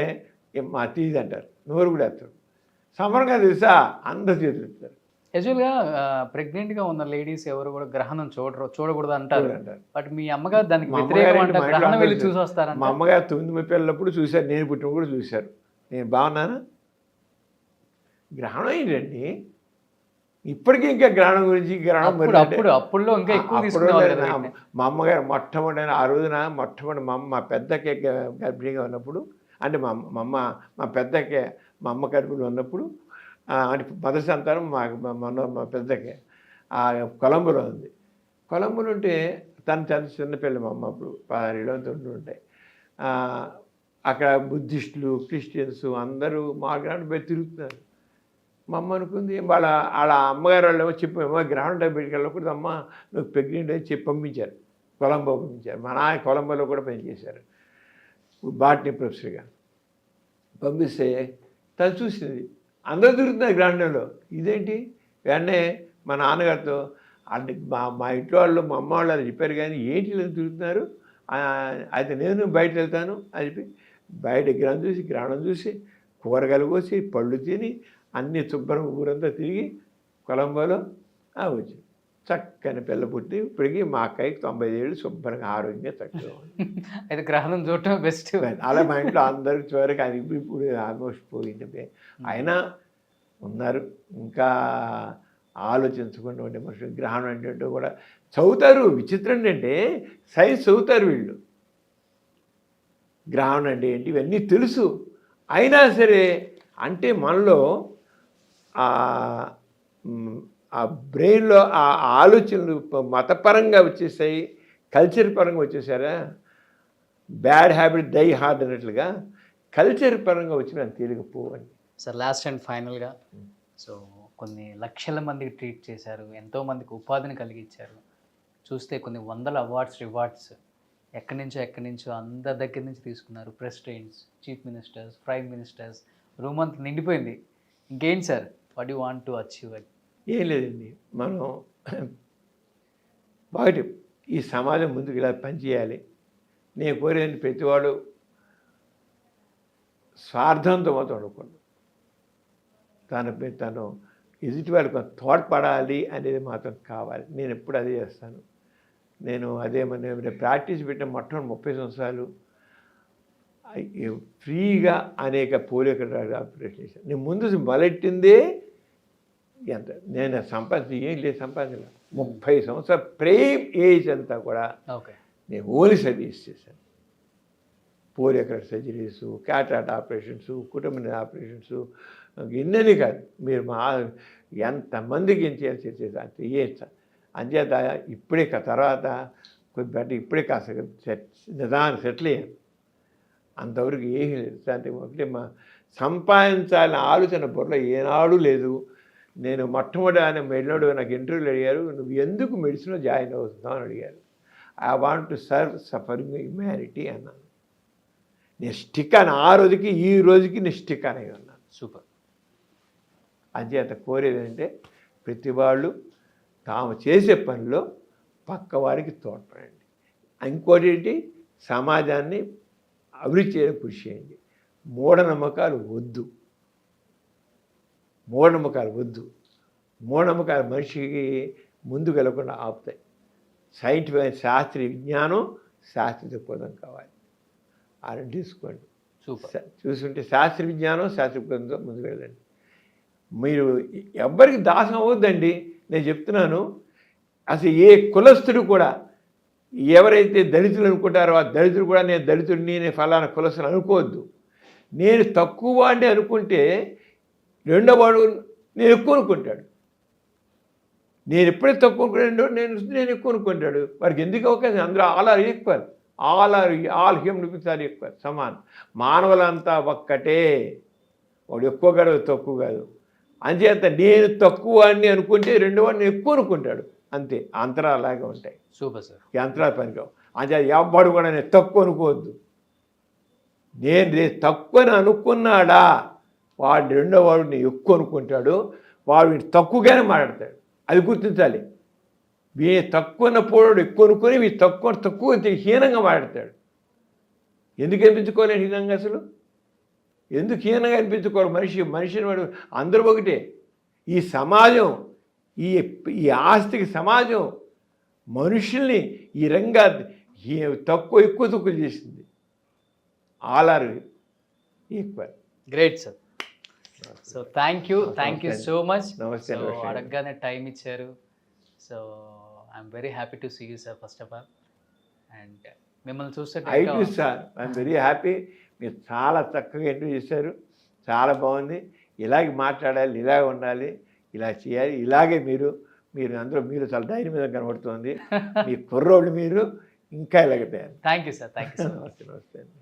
మా తీది అంటారు, నోరు కూడా వేస్తారు. సమరం గారు తెలుసా? అందరు చేతులుతారు. యాక్చువల్గా ప్రెగ్నెంట్గా ఉన్న లేడీస్ ఎవరు కూడా గ్రహణం చూడకూడదు అంటారు. బట్ మీ అమ్మగారు దానికి వ్యతిరేకం, గ్రహణం వెళ్ళి చూసి వస్తారంట. మా అమ్మగారు 9 పిల్లలప్పుడు చూశారు, నేను పుట్టినప్పుడు కూడా చూశారు. నేను బాగున్నాను. గ్రహణం ఏంటండి? ఇప్పటికీ ఇంకా గ్రహణం గురించి అప్పుడులో ఇంకా ఎక్కువ. మా అమ్మగారు మొట్టమొదటి ఆ రోజున మా పెద్దకే గర్భిణీగా ఉన్నప్పుడు, అంటే మా పెద్దకే మా అమ్మ కడుపులో ఉన్నప్పుడు, అంటే మొదటి సంతానం మా పెద్దకే కొలంబోలో ఉంది. కొలంబోలో ఉంటే తను చిన్నపిల్ల మా అమ్మ అప్పుడు 16 ఏళ్ళు ఉంటాయి. అక్కడ బుద్ధిస్టులు, క్రిస్టియన్స్ అందరూ మా గ్రహణం పోయి తిరుగుతున్నారు. మా అమ్మ అనుకుంది, వాళ్ళ అమ్మగారు వాళ్ళు ఏమో చెప్పామో గ్రహణం బయటికి వెళ్ళకూడదు అమ్మ, నువ్వు ప్రెగ్నెంట్ అని చెప్పి పంపించారు. కొలంబో పంపించారు. మా నాన్న కొలంబోలో కూడా పనిచేశారు బాటనీ ప్రొఫెసర్గా. పంపిస్తే తను చూసింది అందరూ తిరుగుతున్నారు గ్రహణంలో. ఇదేంటి? వెంటనే మా నాన్నగారితో, అంటే మా ఇంట్లో వాళ్ళు మా అమ్మ వాళ్ళు చెప్పారు కానీ ఏంటి ఇలా తిరుగుతున్నారు, అయితే నేను బయటకు వెళ్తాను అని చెప్పి బయట గ్రహణం చూసి కూరగాయలు కోసి పళ్ళు తిని అన్ని శుభ్రం ఊరంతా తిరిగి కొలంబోలో వచ్చి చక్కని పిల్ల పుట్టి ఇప్పటికీ మా అక్కయ్యకి 95 ఏళ్ళు శుభ్రంగా ఆరోగ్యంగా చక్కగా ఉంది. అయితే గ్రహణం చూడటం బెస్ట్. అలా మా ఇంట్లో అందరికి చివరికి అది ఇప్పుడు ఆల్మోస్ట్ పోయింది. అయినా ఉన్నారు ఇంకా ఆలోచించకుండా ఉండే మనుషులు. గ్రహణం అంటే కూడా చదువుతారు. విచిత్రం ఏంటంటే సైన్స్ చదువుతారు వీళ్ళు. గ్రహణం అంటే ఏంటి ఇవన్నీ తెలుసు. అయినా సరే అంటే మనలో ఆ బ్రెయిన్లో ఆ ఆలోచనలు మతపరంగా వచ్చేసాయి, కల్చర్ పరంగా వచ్చేసారా. బ్యాడ్ హ్యాబిట్ డై హార్డ్ అన్నట్లుగా కల్చర్ పరంగా వచ్చిన తేలికపోవండి. సార్ లాస్ట్ అండ్ ఫైనల్గా, సో కొన్ని లక్షల మందికి ట్రీట్ చేశారు, ఎంతోమందికి ఉపాధిని కలిగించారు, చూస్తే కొన్ని వందల అవార్డ్స్ రివార్డ్స్ ఎక్కడి నుంచో అందరి దగ్గర నుంచి తీసుకున్నారు. Presidents, chief ministers, prime ministers, room అంతా నిండిపోయింది. ఇంకేంటి sir, what you want to achieve? ఏం లేదండి, మనం ఒకటి ఈ సమాజం ముందుకు ఇలా పనిచేయాలి. నేను కోరేది ప్రతివాడు స్వార్థంతో మాత్రం ఉండకూడదు. తను ఎదుటివాడికి తోడ్పడాలి అనేది మాత్రం కావాలి. నేను ఎప్పుడు అదే చేస్తాను. నేను ప్రాక్టీస్ పెట్టిన మొట్టమొదటి 30 సంవత్సరాలు ఫ్రీగా అనేక పోలియో ఆపరేషన్ చేశాను. నేను ముందు మొదలెట్టిందే ఎంత నేను సంపాదించి ఏం లేదు, సంపాదించలే. 30 సంవత్సరాల ప్రేమ్ ఏజ్ అంతా కూడా నేను ఓన్లీ సర్వీస్ చేశాను. పోలియో సర్జరీసు, క్యాటరాక్ట్ ఆపరేషన్స్, కుటుంబ ఆపరేషన్స్, ఇన్నని కాదు. మీరు ఎంతమందికి ఏం చేయాల్సి చేసేది చేయొచ్చు. అంచేత ఇప్పుడే తర్వాత కొద్దిగా ఇప్పుడే కాస్త నిదానం సెటిల్ అయ్యాను. అంతవరకు ఏమీ లేదు. అంటే ఒకటి సంపాదించాలనే ఆలోచన బుర్రలో ఏనాడు లేదు. నేను మొట్టమొదటి ఆయన వెళ్ళినోడు నాకు ఇంటర్వ్యూలు అడిగారు, నువ్వు ఎందుకు మెడిసిన్లో జాయిన్ అవుతున్నావు అని అడిగారు. I want to serve suffering humanity అన్నాను. నేను స్టిక్ అని ఆ రోజుకి ఈ రోజుకి నేను స్టిక్ అని ఉన్నాను. సూపర్. అంచేత కోరేది అంటే ప్రతి వాళ్ళు తాము చేసే పనిలో పక్కవాడికి తోడ్పడండి. ఇంకోటి ఏంటి, సమాజాన్ని అభివృద్ధి చేయడానికి కృషి చేయండి. మూఢనమ్మకాలు వద్దు. మూఢనమ్మకాలు మనిషికి ముందుకు వెళ్ళకుండా ఆపుతాయి. సైంటిఫిక్ శాస్త్రీయ విజ్ఞానం, శాస్త్రీయ దృక్పథం కావాలి. అది తీసుకోండి. చూసుకుంటే శాస్త్రీయ విజ్ఞానం, శాస్త్రీయ దృక్పథంతో ముందుకు వెళ్ళండి. మీరు ఎవ్వరికి దాసం అవ్వద్దండి. నేను చెప్తున్నాను, అసలు ఏ కులస్తుడు కూడా ఎవరైతే దళితులు అనుకుంటారో ఆ దళితుడు కూడా నేను దళితుడిని, నేను ఫలానా కులస్తుని అనుకోవద్దు. నేను తక్కువ వాడిని అనుకుంటే రెండో వాడు నేను ఎక్కువ అనుకుంటాడు. నేను ఎప్పుడైతే తక్కువ అనుకుంటాడో నేను ఎక్కువ అనుకుంటాడు. వాడికి ఎందుకు అవకాశం? అందరూ all human beings are equal, సమానం. మానవులంతా ఒక్కటే. వాడు ఎక్కువ కాదు, తక్కువ కాదు. అంచేత నేను తక్కువ వాడిని అనుకుంటే రెండో వాడిని ఎక్కువ అనుకుంటాడు. అంతే, అంతరాలు అలాగే ఉంటాయి. Super sir. ఈ అంతరాలు పనికావు. అంచేత ఎవ్వడు కూడా నేను తక్కువ అనుకోవద్దు. నేను తక్కువని అనుకున్నాడా వాడు రెండో వాడిని ఎక్కువ అనుకుంటాడు. వాడు తక్కువగానే మాట్లాడతాడు. అది గుర్తించాలి. తక్కువన్న పోడు ఎక్కువ అనుకుని తక్కువ హీనంగా మాట్లాడతాడు. ఎందుకు అనిపించుకోలేదు హీనంగా? అసలు ఎందుకు హీనంగా అనిపించుకోవాలి? మనిషిని వాడు అందరూ ఒకటే. ఈ సమాజం, ఈ ఆస్తికి సమాజం మనుషుల్ని ఈ రంగా ఎక్కువ చేసింది. All are equal. Great sir. So thank you so much. నమస్తే. అడగగానే టైం ఇచ్చారు. So I'm very happy to see you sir first of all. And మిమ్మల్ని చూస్తే సార్ ఐఎమ్ వెరీ హ్యాపీ. మీరు చాలా చక్కగా ఇంటర్వ్యూ చేశారు. చాలా బాగుంది. ఇలాగే మాట్లాడాలి, ఇలాగే ఉండాలి, ఇలా చేయాలి. ఇలాగే మీరు అందరూ చాలా ధైర్యం మీద కనబడుతుంది. మీ కుర్రోళ్ళు మీరు ఇంకా ఇలాగే తయారు. Thank you sir. నమస్తే అండి.